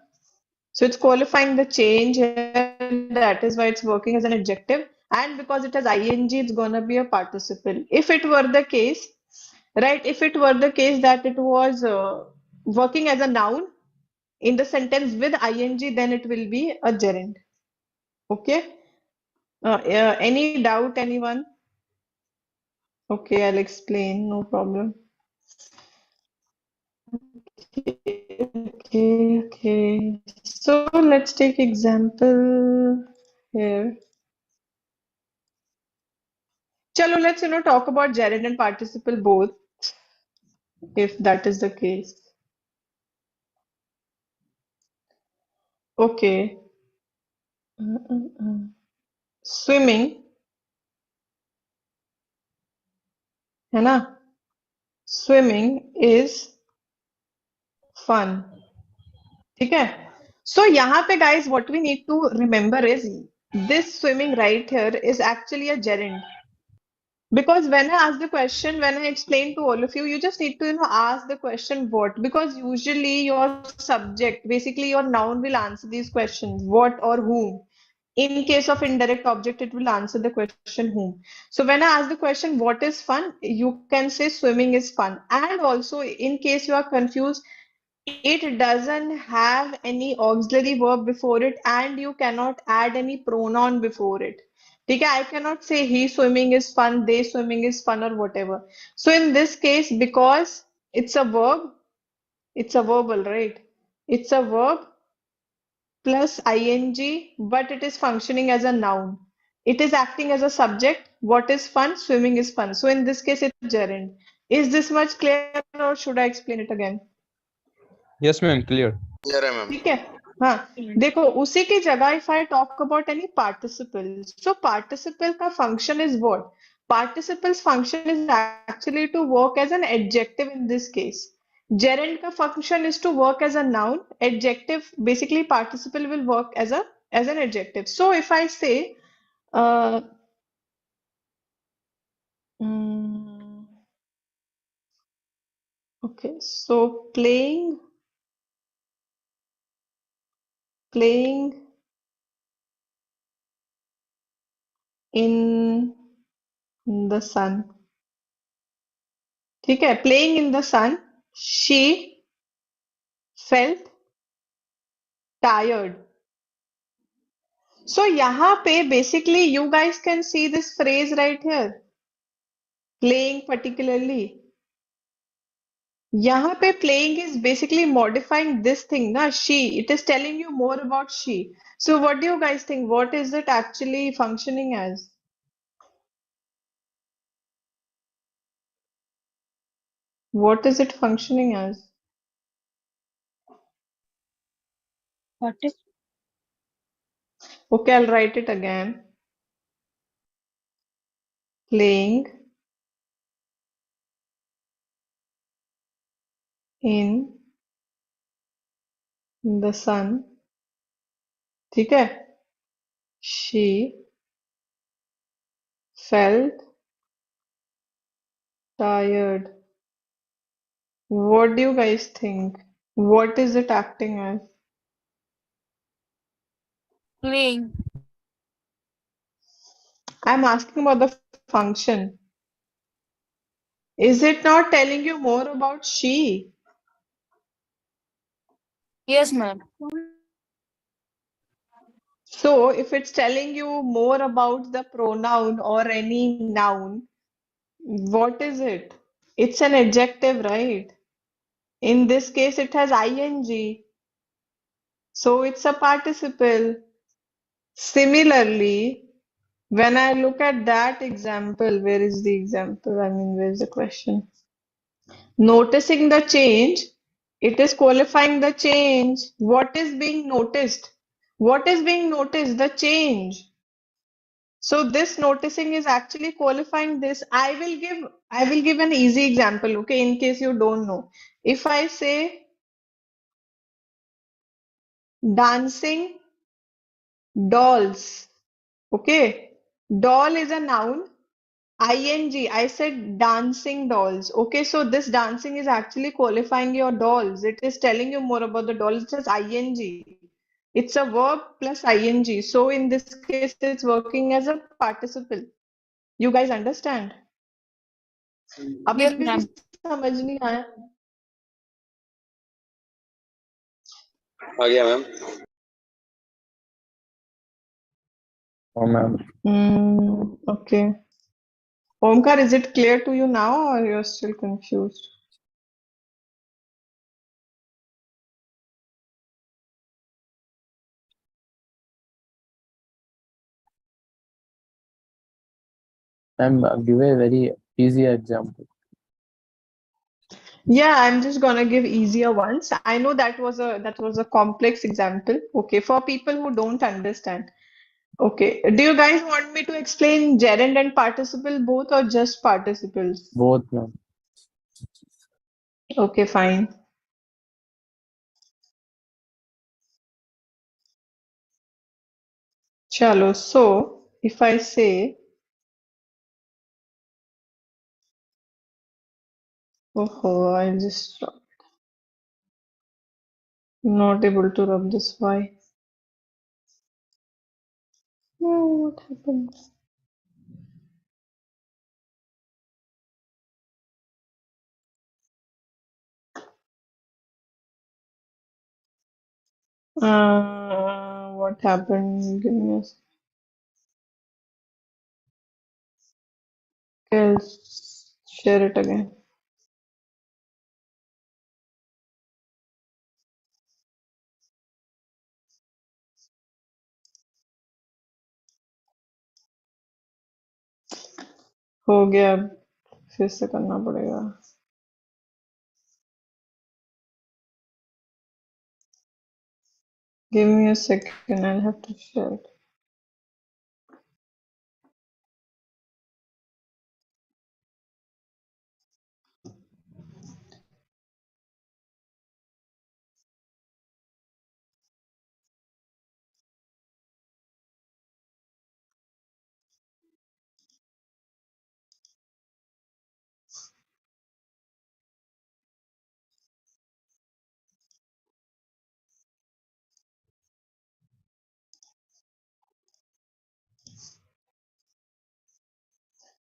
so it's qualifying the change here that is why it's working as an adjective and because it has ing it's gonna be a participle if it were the case right if it were the case that it was working as a noun in the sentence with ing then it will be a gerund okay any doubt anyone okay I'll explain no problem okay so let's take example here chalo let's talk about gerund and participle both if that is the case okay swimming है ना swimming is fun ठीक है so यहाँ पे guys what we need to remember is this swimming right here is actually a gerund because when I ask the question when I explain to all of you you just need to ask the question what because usually your subject basically your noun will answer these questions what or whom in case of indirect object it will answer the question whom so when I ask the question what is fun you can say swimming is fun and also in case you are confused it doesn't have any auxiliary verb before it and you cannot add any pronoun before it. ठीक है? I cannot say he swimming is fun, they swimming is fun or whatever. So in this case, because it's a verb, it's a verbal, right? It's a verb plus ing, but it is functioning as a noun. It is acting as a subject. What is fun? Swimming is fun. So in this case, it's gerund. Is this much clear or should I explain it again? Yes, ma'am. Clear. Clear है ma'am ठीक है हाँ देखो उसी की जगह if I talk about any participle so participle का function is what participles function is actually to work as an adjective in this case gerund का function is to work as a noun adjective basically participle will work as an adjective so if I say okay so playing in the sun ठीक है playing in the sun she felt tired So यहाँ पे basically you guys can see this phrase right here, playing particularly. यहाँ पे playing is basically modifying this thing, na she. It is telling you more about she. So what do you guys think? What is it actually functioning as? What is it functioning as? What is Okay, I'll write it again. Playing in the sun. ठीक है? She felt tired. What do you guys think? What is it acting as? Playing. I'm asking about the function. Is it not telling you more about she? Yes, ma'am. So, if it's telling you more about the pronoun or any noun, what is it? It's an adjective, right? In this case, it has ing. So, it's a participle. Similarly, when I look at that example, where is the example? I mean, where's the question? Noticing the change, it is qualifying the change. What is being noticed? What is being noticed? The change. So this noticing is actually qualifying this. I will give an easy example, okay, in case you don't know. If I say dancing dolls, okay, doll is a noun. ING, I said dancing dolls. Okay, so this dancing is actually qualifying your dolls. It is telling you more about the dolls. It says ING. It's a verb plus ING. So in this case, it's working as a participle. You guys understand? अभी Yes, भी ma'am. समझ नहीं आया? आ गया ma'am. Oh, ma'am. Okay. Omkar, is it clear to you now or you're still confused? Ma'am, give a very easy example. Yeah, I'm just gonna give easier ones. I know that was a complex example. Okay, for people who don't understand. Okay, do you guys want me to explain gerund and participle both or just participles? Both, ma'am. Okay, fine. Chalo, so if I say, oh, I'll just not able to rub this. Why? Oh, what happened? What happened? Give me a second. I'll share it again. हो गया अब फिर से करना पड़ेगा Give me a second, I'll have to share it.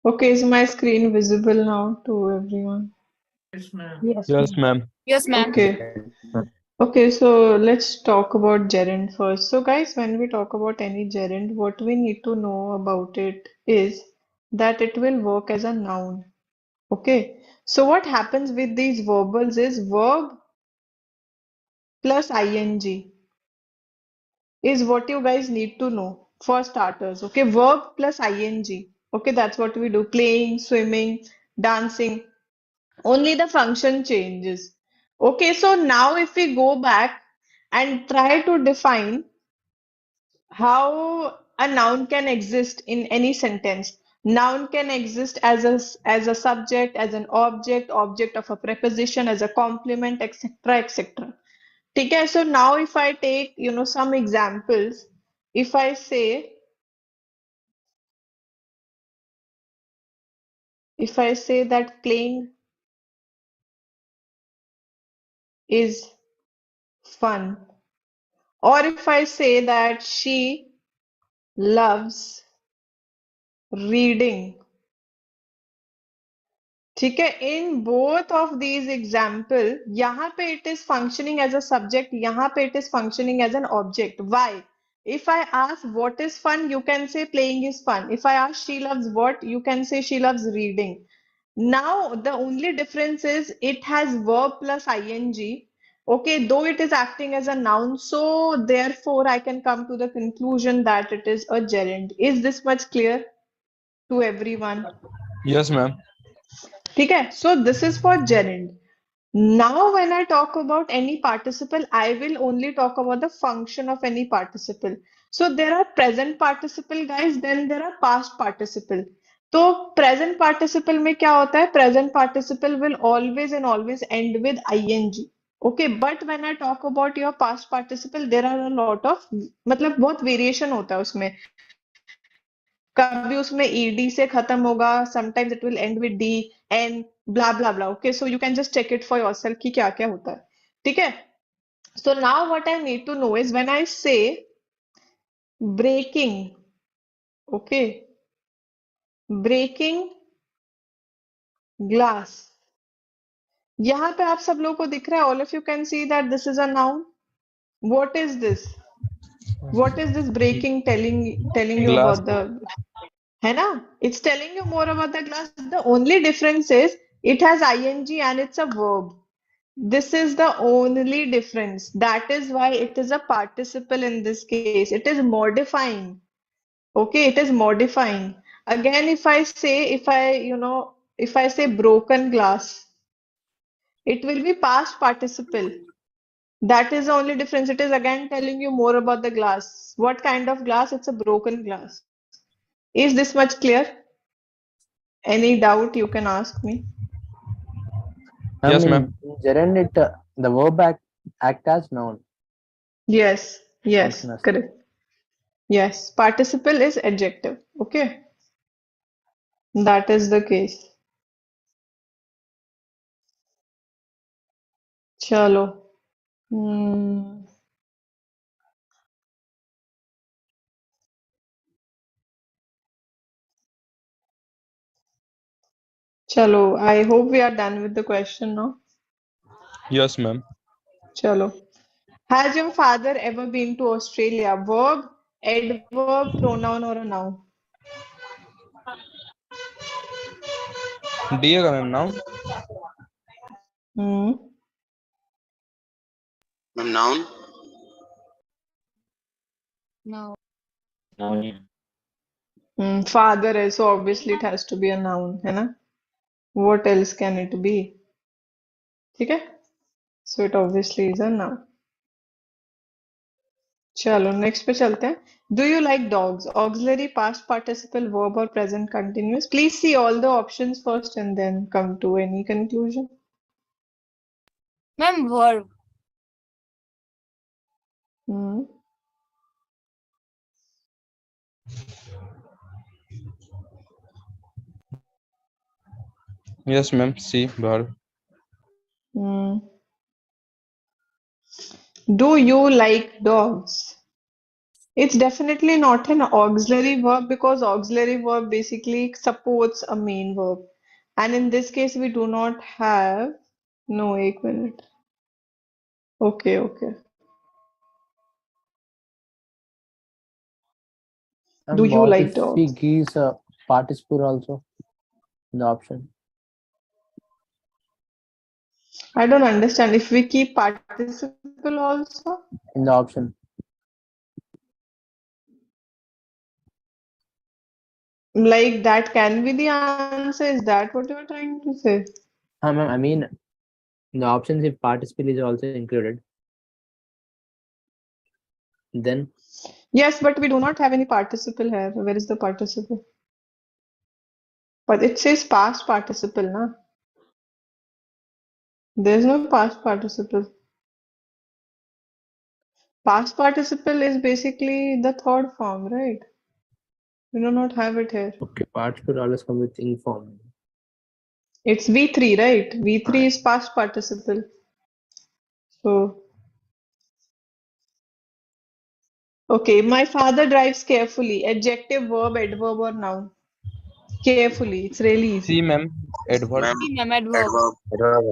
Okay, is my screen visible now to everyone? yes, Yes, ma'am. Yes, ma'am. Okay. Okay, so let's talk about gerund first. So, guys, when we talk about any gerund, what we need to know about it is that it will work as a noun. Okay, so what happens with these verbals is verb plus ing is what you guys need to know for starters. Okay, verb plus ing. Okay, that's what we do. Playing, swimming, dancing. Only the function changes. Okay, so now if we go back and try to define how a noun can exist in any sentence. Noun can exist as a subject, as an object, object of a preposition, as a complement, etc., etc. ठीक है? So now if I take, some examples, if I say that playing is fun, or if I say that she loves reading, ठीक है, इन both of these example यहाँ पे it is functioning as a subject, यहाँ पे it is functioning as an object. Why? If I ask what is fun, you can say playing is fun. If I ask she loves what, you can say she loves reading. Now the only difference is it has verb plus ing. Okay, though it is acting as a noun, so therefore I can come to the conclusion that it is a gerund. Is this much clear to everyone? Yes, ma'am. ठीक है, so this is for gerund. Now when I talk about any participle, I will only talk about the function of any participle. So there are present participle, guys, then there are past participle. तो present participle में क्या होता है? Present participle will always and always end with ing. Okay, but when I talk about your past participle, there are a lot of, मतलब बहुत variation होता है उसमें. कभी उसमें ed से खत्म होगा, sometimes it will end with d, n, blah blah blah. Okay, so you can just check it for yourself कि क्या क्या होता है. ठीक है? So now what I need to know is when I say breaking, okay, breaking glass. यहाँ पे आप सब लोगों को दिख रहा है, all of you can see that this is a noun. What is this? What is this breaking telling you Glass. about the, है ना? It's telling you more about the glass. The only difference is it has ing and it's a verb. This is the only difference. That is why it is a participle in this case. It is modifying. Okay, it is modifying. Again, if I say broken glass, it will be past participle. That is the only difference. It is again telling you more about the glass. What kind of glass? It's a broken glass. Is this much clear? Any doubt you can ask me. Yes, In ma'am. gerund, the verb act as noun. Yes, yes, Function as correct. Yes, participle is adjective. Okay, that is the case. चलो. Hmm. चलो, I hope we are done with the question now. Yes, ma'am. चलो. Has your father ever been to Australia? Verb, adverb, pronoun or a noun? D again now. Hmm. Ma'am, noun. No. Now, yeah. Father है, so obviously it has to be a noun, है ना? What else can it be? ठीक है? So it obviously is a noun. चलो next पे चलते हैं. Do you like dogs? Auxiliary, past participle, verb or present continuous? Please see all the options first and then come to any conclusion. Ma'am, verb. Hmm. Yes, ma'am. C verb. Hmm. Do you like dogs? It's definitely not an auxiliary verb because auxiliary verb basically supports a main verb. And in this case, we do not have. No, एक minute. Okay, okay. Do And you what like if he dogs? gives a participle also in the option? I don't understand. If we keep participle also, In the option. like that can be the answer. Is that what you're trying to say? Ma'am, I mean, in the options, if participle is also included, then Yes, but we do not have any participle here. Where is the participle? But it says past participle, na? There's no past participle. Past participle is basically the third form, right? We do not have it here. okay, participle always come with inform. It's V3, right? V3 is past participle. So, okay, my father drives carefully. Adjective, verb, adverb, or noun. Carefully. It's really See, easy. ma'am, adverb. Ma'am, See, ma'am, adverb. adverb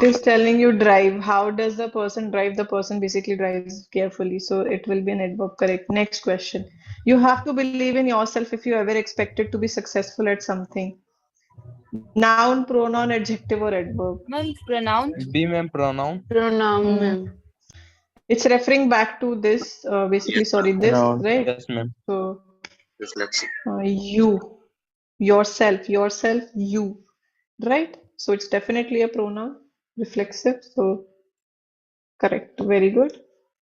It is telling you drive. How does the person drive? The person basically drives carefully. So it will be an adverb, correct. Next question. You have to believe in yourself if you ever expected to be successful at something. Noun, pronoun, adjective, or adverb. Ma'am, pronoun. B, ma'am, pronoun. Pronoun, Hmm. ma'am. It's referring back to this, basically, Yes, sorry, ma'am. this, Noun. right? Yes, ma'am. So, Reflexive. you, yourself, you, right? So it's definitely a pronoun, reflexive. So, correct. Very good.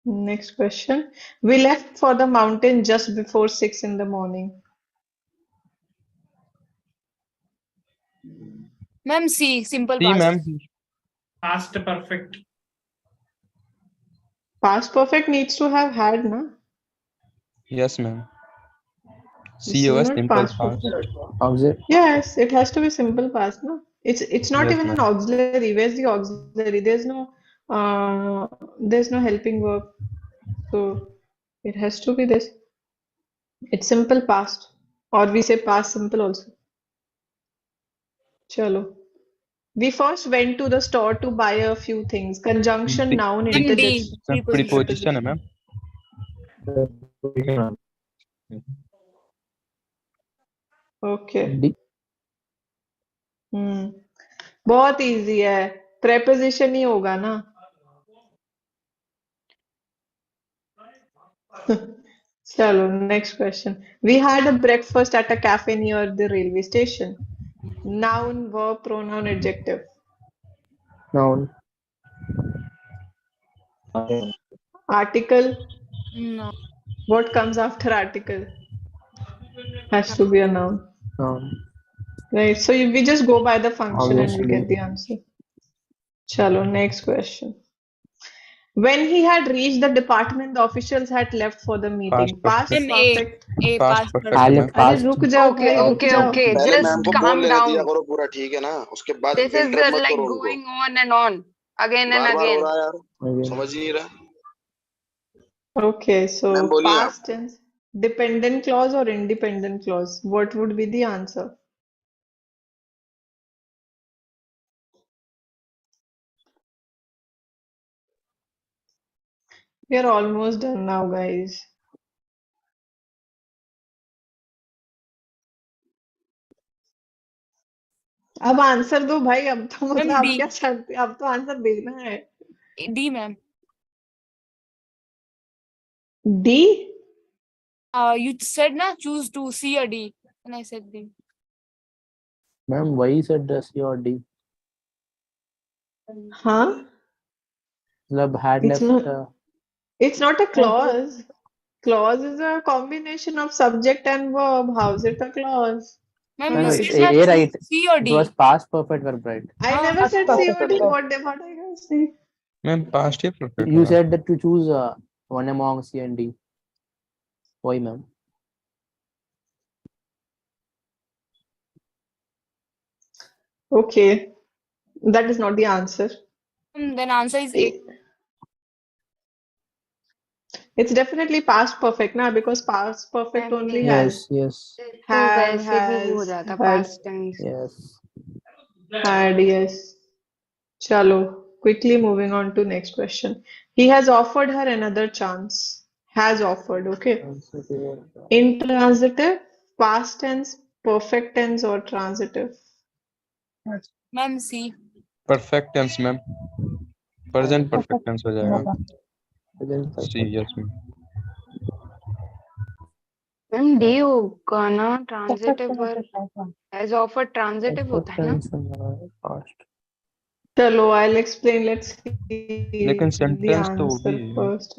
Next question. We left for the mountain just before 6 in the morning. Ma'am, C, simple See, past. ma'am. Past perfect. Past perfect needs to have had, na? Yes, ma'am. This See, is was not simple past past. perfect. Auxiliary. Yes, it has to be simple past, no? It's not Yes, even an ma'am. auxiliary. Where's the auxiliary? There's no helping verb. So it has to be this. It's simple past. Or we say past simple also. Chalo. We first went to the store to buy a few things. Conjunction, noun, MD, interjection. Preposition है, ma'am. Okay. D. बहुत easy है. Preposition ही होगा ना. Chalo, next question. We had a breakfast at a cafe near the railway station. Noun, verb, pronoun, adjective. Noun. Article. No. What comes after article? Has to be a noun. Noun. Right. So we just go by the function and we Obviously. get the answer. Chalo, next question. When he had reached the department, the officials had left for the meeting. Past Ma'am, perfect. A, Past past perfect I है, left ma'am. अरे past. रुक जाओ Okay, भाई, रुक okay, जाओ. okay. पहले Just ma'am को बोल calm लेने दिया down. करो पूरा, ठीक है ना? उसके बाद This is इंटरप्ट मत like करो उनको. going on and on again and बार बार हो again. रहा है यार, Again. समझ ही नहीं रहा. Okay, मैम so बोलिए आप. past tense, dependent clause or independent clause? What would be the answer? We are almost done now, guys. अब आंसर दो भाई, अब तो मतलब Ma'am, आप D. क्या चाहते अब तो आंसर देना है. D, ma'am. D? You said na choose to C or D, and I said D. Ma'am, why you said C or D? Huh? मतलब had It's left. not. It's not a clause. Clause is a combination of subject and verb. How is it a clause? Ma'am, No, you no, said it's na A, choose right. C or It D. was past perfect verb, right? I never Past said perfect COD. verb. What I can say? Ma'am past he perfect You होगा. said that to choose one among C and D. Why, ma'am? Okay, that is not the answer. Then answer is A. It's definitely past perfect now because past perfect Ma'am, only नहीं. has Yes, yes, तो have, वैसे भी वो हो has, जाता had, past tense. yes. had, yes. Chalo. Quickly moving on to next question. He has offered her another chance. Has offered, okay. Intransitive, past tense, perfect tense or transitive? Ma'am, C. Perfect tense ma'am present perfect tense हो जाएगा C yes ma'am ma'am D होगा ना, transitive verb as offer transitive होता है ना। चलो I'll explain. Let's see लेकिन the sentence तो वो answer भी है first.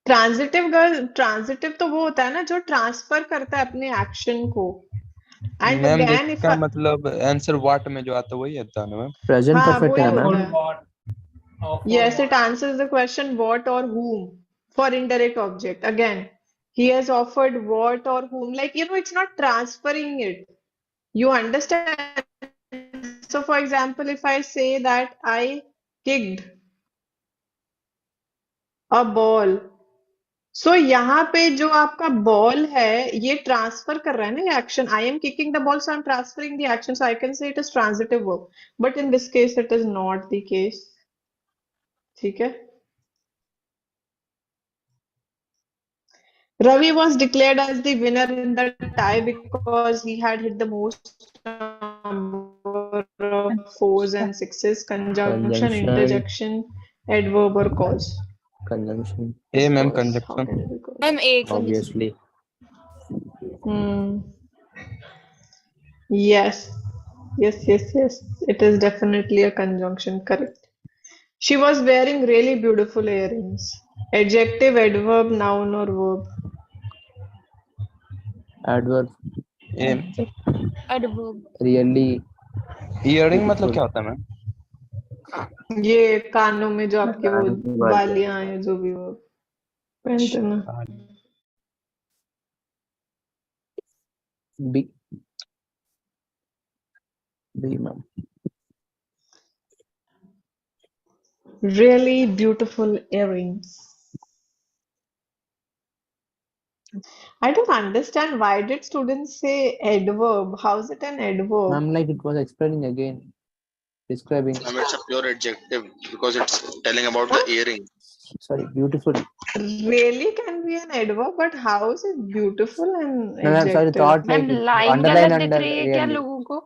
ट्रांजिटिव तो वो होता है ना जो ट्रांसफर करता है अपने एक्शन को. एंड मैम अगेन इफ इसका मतलब आंसर व्हाट में जो आता है वही आता है ना मैम प्रेजेंट हाँ परफेक्ट वही है होता मैम है. What? Or for Yes, it what? answers the question what or whom for indirect object. Again, he has offered what or whom. Like, it's not transferring it. You understand? So, for example, if I say that I kicked a ball. So, यहाँ पे जो आपका ball है, ये transfer कर रहा है ना ये action. I am kicking the ball, so I'm transferring the action. So, I can say it is transitive verb. But in this case, it is not the case. ठीक है? Ravi was declared as the winner in the tie because he had hit the most number of fours and sixes. Conjunction, Conjunction. interjection, adverb or cause. Conjunction, A ma'am Cause. How conjunction can it be cause? Ma'am, A. obviously. Yes. Yes. It is definitely a conjunction. Correct. She was wearing really beautiful earrings. Adjective, adverb, noun or verb. Adverb. A Adverb. Really earring मतलब beautiful. क्या होता है ma'am ये कानों में जो आपके वो कानों में बालियां। बालियां हैं जो भी वो पहनते हैं ना. B. B, ma'am. Really beautiful earrings. I don't understand why did students say adverb? How is it an adverb? Ma'am, like it was explaining again, describing. It's a pure adjective because it's telling about the earring. Sorry, beautiful. Really can be an adverb, but how is it beautiful and No, ma'am, sorry, adjective? thought ma'am like it. Line Underline गलत दिख under रही है क्या really. लोगों को?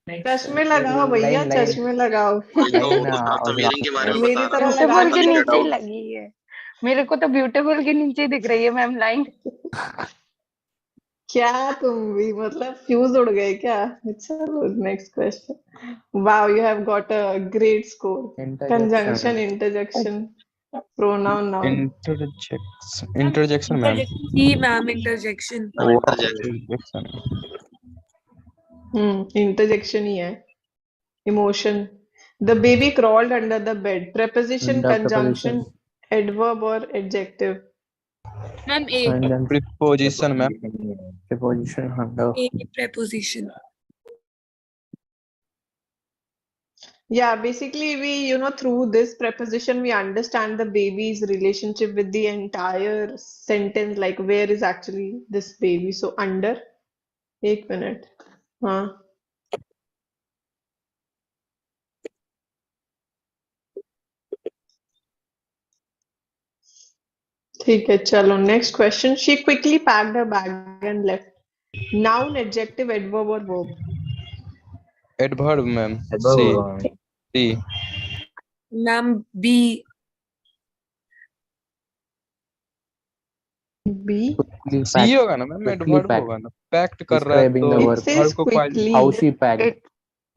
चश्मे लगाओ भैया, line. चश्मे लगाओ. वही तो Line आप तो was earring के बारे में मेरी बता रहा तरह हूँ लगा ब्यूटीफुल पता के नहीं लो. क्या नीचे ही डाउट लगी है। मेरे को तो ब्यूटीफुल के नीचे ही दिख रही है मैम लाइन। क्या तुम भी मतलब फ्यूज उड़ गए क्या? चलो next question. Wow, you have got a great score. Conjunction, interjection, pronoun, noun. Interjection ma'am C, ma'am, interjection. Interjection Interjection ही है. Emotion. The baby crawled under the bed. Preposition, Under conjunction, preposition. adverb or adjective. Ma'am, A. And then preposition ma'am preposition under. A preposition. Yeah, basically we, through this preposition, we understand the baby's relationship with the entire sentence, like where is actually this baby. So under, 1 minute. हाँ. ठीक है, चलो next question. She quickly packed her bag and left. Noun, adjective, adverb or verb. Adverb ma'am Adverb सी होगा ma'am. सी Ma'am, B. B. Quickly सी packed. होगा ना ma'am Quickly adverb packed. होगा ना pact कर रहा है Describing तो the It work. says verb को quality quickly. How she packed. It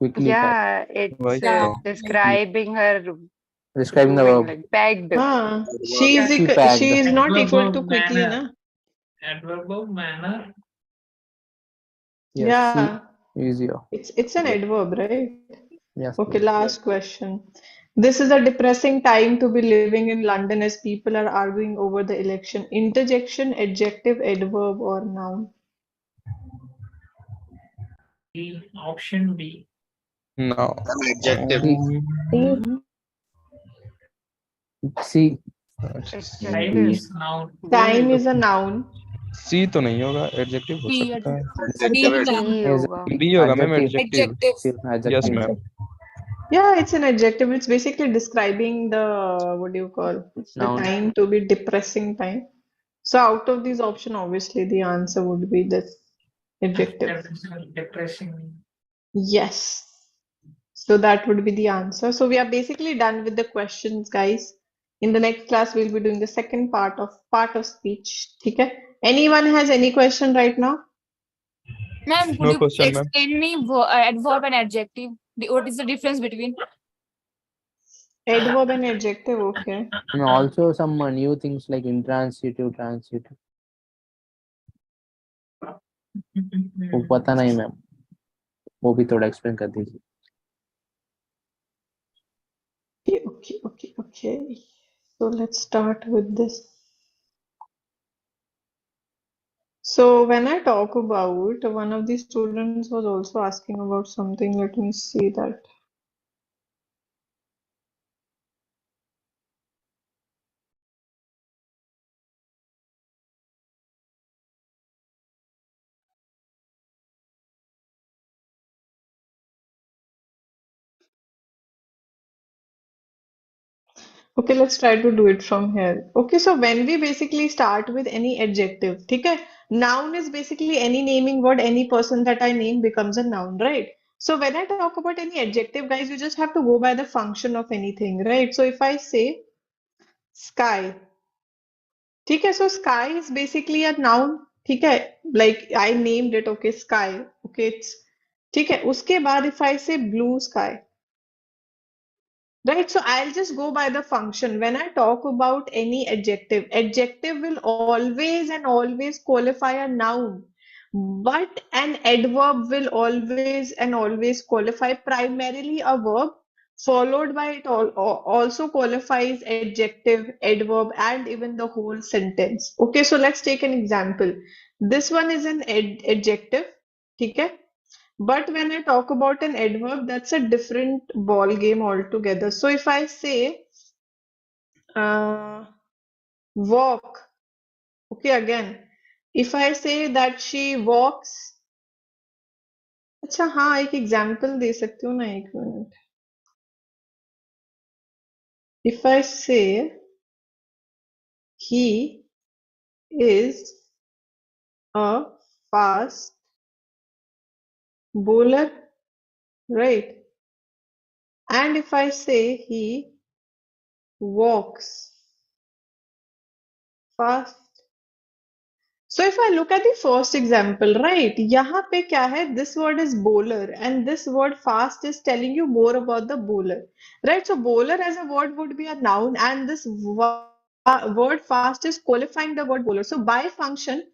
Quickly packed. yeah, it's वही Yeah. तो describing her Describing the doing verb. like packed. हाँ, she Yeah. is She equal, packed. she is not Adverb equal of to quickly, na? manner. Adverb of manner. Yes. Yeah, C. Easier. it's an adverb, right? Yes. Okay, please. last question. This is a depressing time to be living in London as people are arguing over the election. Interjection, adjective, adverb, or noun. B. Option B. No An adjective. C. It's Time just is noun. Time is a noun. सी तो नहीं होगा, adjective हो B, सकता है। D, Adjective. ma'am. C होगा। B होगा ma'am, Adjective. Adjective. Adjective. Yes Adjective. Ma'am. Yeah, it's an adjective. It's basically describing the, what do you call, the Noun. time to be depressing time. So out of these options, obviously the answer would be this adjective. Depressing. Yes. So that would be the answer. So we are basically done with the questions, guys. In the next class, we'll be doing the second part of speech. Okay? Anyone has any question right now? Ma'am, could No you question, ma'am. explain me adverb and adjective? What is the difference between? Adverb and adjective, okay. And also some new things like intransitive, transitive. वो पता नहीं ma'am, वो भी थोड़ा explain कर दीजिए। Okay. So let's start with this. So when I talk about, one of the students was also asking about something. Let me see that. Okay, let's try to do it from here. Okay, so when we basically start with any adjective, okay, noun is basically any naming word, any person that I name becomes a noun, right? So when I talk about any adjective, guys, you just have to go by the function of anything, right? So if I say sky, okay, so sky is basically a noun, okay, like I named it, okay, sky, okay, it's, okay, uske baad if I say blue sky, right, so I'll just go by the function. When I talk about any adjective, adjective will always and always qualify a noun, but an adverb will always and always qualify primarily a verb, followed by it also qualifies adjective, adverb, and even the whole sentence. Okay, so let's take an example. This one is an adjective, okay? But when I talk about an adverb, that's a different ball game altogether. So if I say walk, okay, again, if I say that she walks, अच्छा हाँ एक example दे सकती हूँ ना, एक minute. If I say he is a fast bowler, right? And if I say he walks fast. So if I look at the first example, right, यहाँ पे क्या है? This word is bowler and this word fast is telling you more about the bowler, right? So bowler as a word would be a noun and this word fast is qualifying the word bowler. So by function,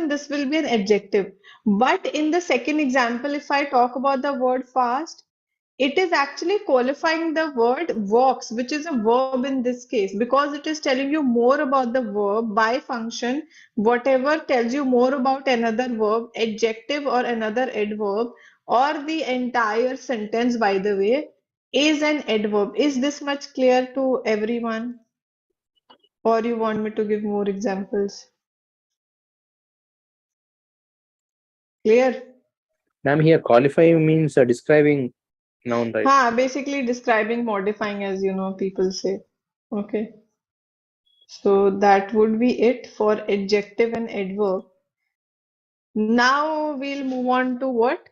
this will be an adjective. But in the second example, if I talk about the word fast, it is actually qualifying the word walks, which is a verb in this case, because it is telling you more about the verb by function. Whatever tells you more about another verb, adjective or another adverb, or the entire sentence, by the way, is an adverb. Is this much clear to everyone? Or you want me to give more examples? Clear? Ma'am, here qualify means describing noun, right? हाँ, basically describing, modifying, as you know, people say. Okay. So that would be it for adjective and adverb. Now we'll move on to what?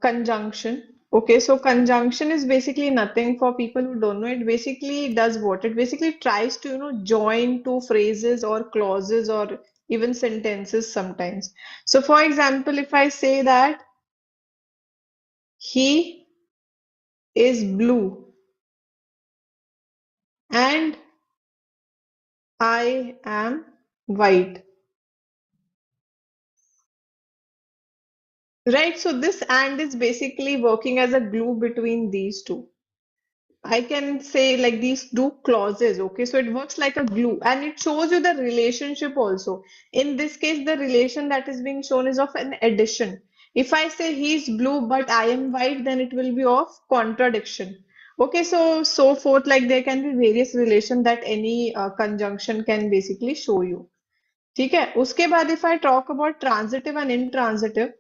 Conjunction. Okay, so conjunction is basically nothing for people who don't know. It basically does what? It basically tries to, join two phrases or clauses or even sentences sometimes. So for example, if I say that he is blue and I am white. Right, so this and is basically working as a glue between these two. I can say like these two clauses, okay? So it works like a glue and it shows you the relationship also. In this case, the relation that is being shown is of an addition. If I say he's blue but I am white, then it will be of contradiction. Okay, so forth, like there can be various relation that any conjunction can basically show you. ठीक है, उसके बाद if I talk about transitive and intransitive,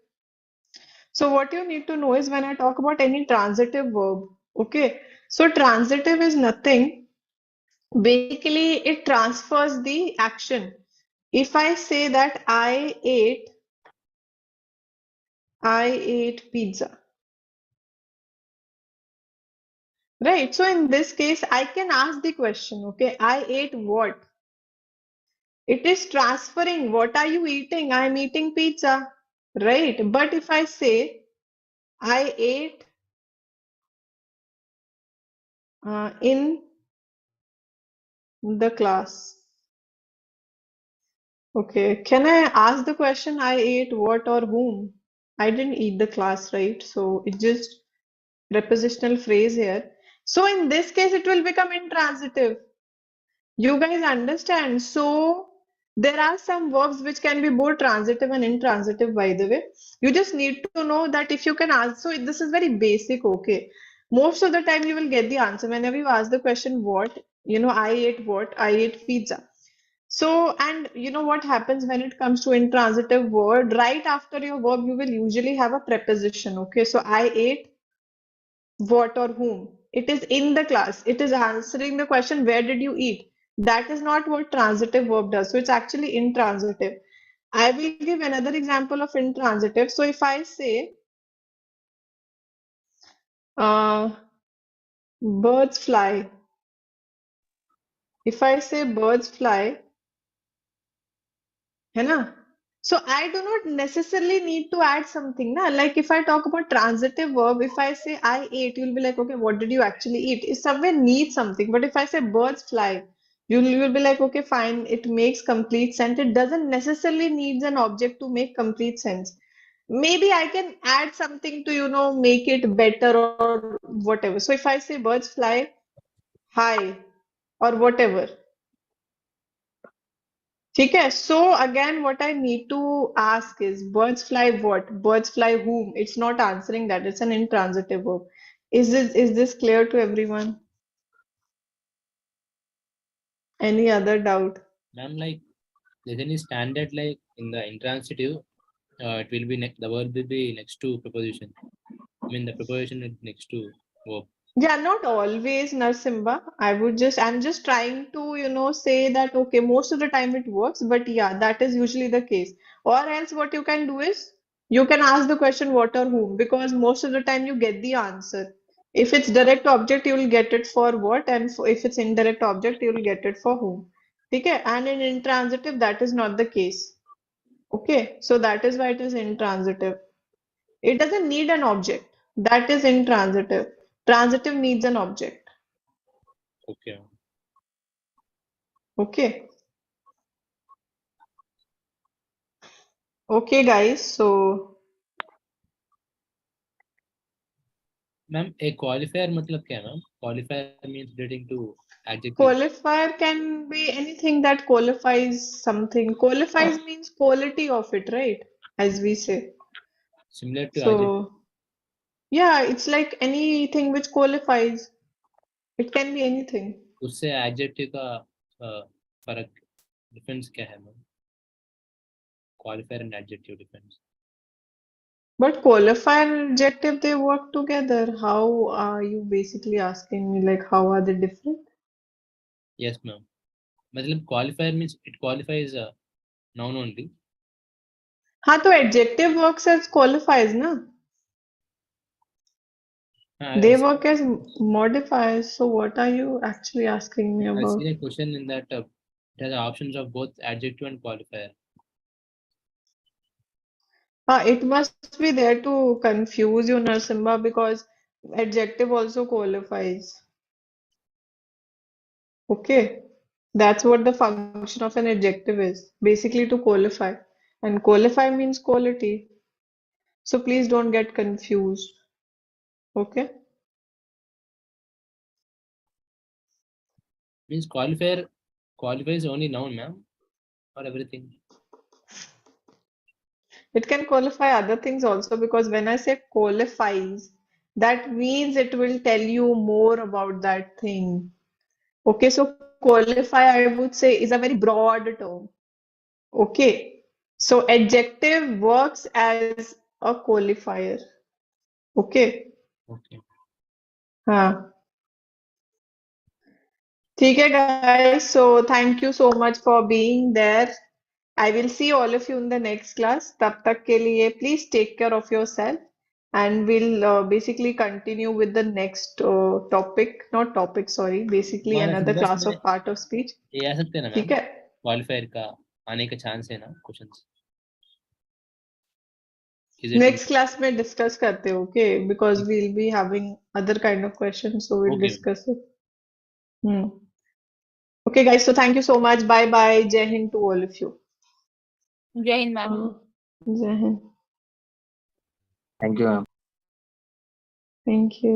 so what you need to know is when I talk about any transitive verb, okay, so transitive is nothing. Basically, it transfers the action. If I say that I ate pizza, right? So in this case, I can ask the question, okay, I ate what? It is transferring. What are you eating? I'm eating pizza, right? But if I say I ate in the class, okay, can I ask the question I ate what or whom? I didn't eat the class, right? So it's just prepositional phrase here. So in this case, it will become intransitive. You guys understand? So there are some verbs which can be both transitive and intransitive, by the way. You just need to know that if you can ask, so this is very basic, okay. Most of the time you will get the answer whenever you ask the question what, I ate what, I ate pizza. So, and you know what happens when it comes to intransitive word, right after your verb, you will usually have a preposition, okay. So I ate what or whom. It is in the class. It is answering the question, where did you eat? That is not what transitive verb does. So it's actually intransitive. I will give another example of intransitive. So if I say, birds fly. If I say birds fly, है ना? So I do not necessarily need to add something, na? Like if I talk about transitive verb, if I say I ate, you'll be like, okay, what did you actually eat? It somewhere needs something. But if I say birds fly, you'll be like, okay, fine, it makes complete sense. It doesn't necessarily needs an object to make complete sense. Maybe I can add something to, make it better or whatever. So if I say birds fly high or whatever, ठीक है, so again what I need to ask is birds fly what? Birds fly whom? It's not answering that. It's an intransitive verb. Is this clear to everyone? Any other doubt? Ma'am, like there's any standard like in the intransitive, it will be the verb will be next to preposition. I mean the preposition is next to verb. Yeah, not always, Narsimba. I'm just trying to, say that, okay, most of the time it works, but yeah, that is usually the case. Or else what you can do is you can ask the question what or whom, because most of the time you get the answer. If it's direct object, you will get it for what, and if it's indirect object, you will get it for whom. Okay, and in intransitive, that is not the case. Okay, so that is why it is intransitive. It doesn't need an object. That is intransitive. Transitive needs an object. Okay. Okay. Okay, guys. So, Ma'am, a qualifier मतलब क्या है ma'am? Qualifier means relating to adjective. qualifier can be anything that qualifies something. Qualifies means quality of it, right? As we say. Similar to adjective. So, yeah, it's like anything which qualifies. It can be anything. उससे adjective का फर्क difference क्या है ma'am? Qualifier and adjective difference. But qualifier and adjective, they work together. How are you basically asking me, like, how are they different? Yes, ma'am. मतलब qualifier means it qualifies a noun only. हाँ, तो adjective works as qualifies, ना? They work as modifiers. So what are you actually asking me I about? see a question in that it has options of both adjective and qualifier. It must be there to confuse you, Narsimba, because adjective also qualifies. Okay, that's what the function of an adjective is, basically to qualify. And qualify means quality. So please don't get confused. Okay. Means qualifier qualifies only noun, ma'am, or everything. It can qualify other things also, because when I say qualifies, that means it will tell you more about that thing. Okay, so qualify, I would say, is a very broad term. Okay. So adjective works as a qualifier. Okay. Okay. हाँ ठीक है guys. So thank you so much for being there. I will see all of you in the next class. तब तक के लिए please take care of yourself and we'll basically continue with the next topic, not topic, sorry, basically हमारा another syllabus class में of part of speech. ये आ सकते हैं ना मैम, ठीक है क्वालिफायर का आने का चांस है ना questions? Is it next class में डिस्कस करते हैं okay because we will be having other kind of questions so will okay? Discuss it okay guys so thank you so much bye bye जय हिंद to all of you जय हिंद ma'am. जय हिंद Thank you, ma'am. Thank you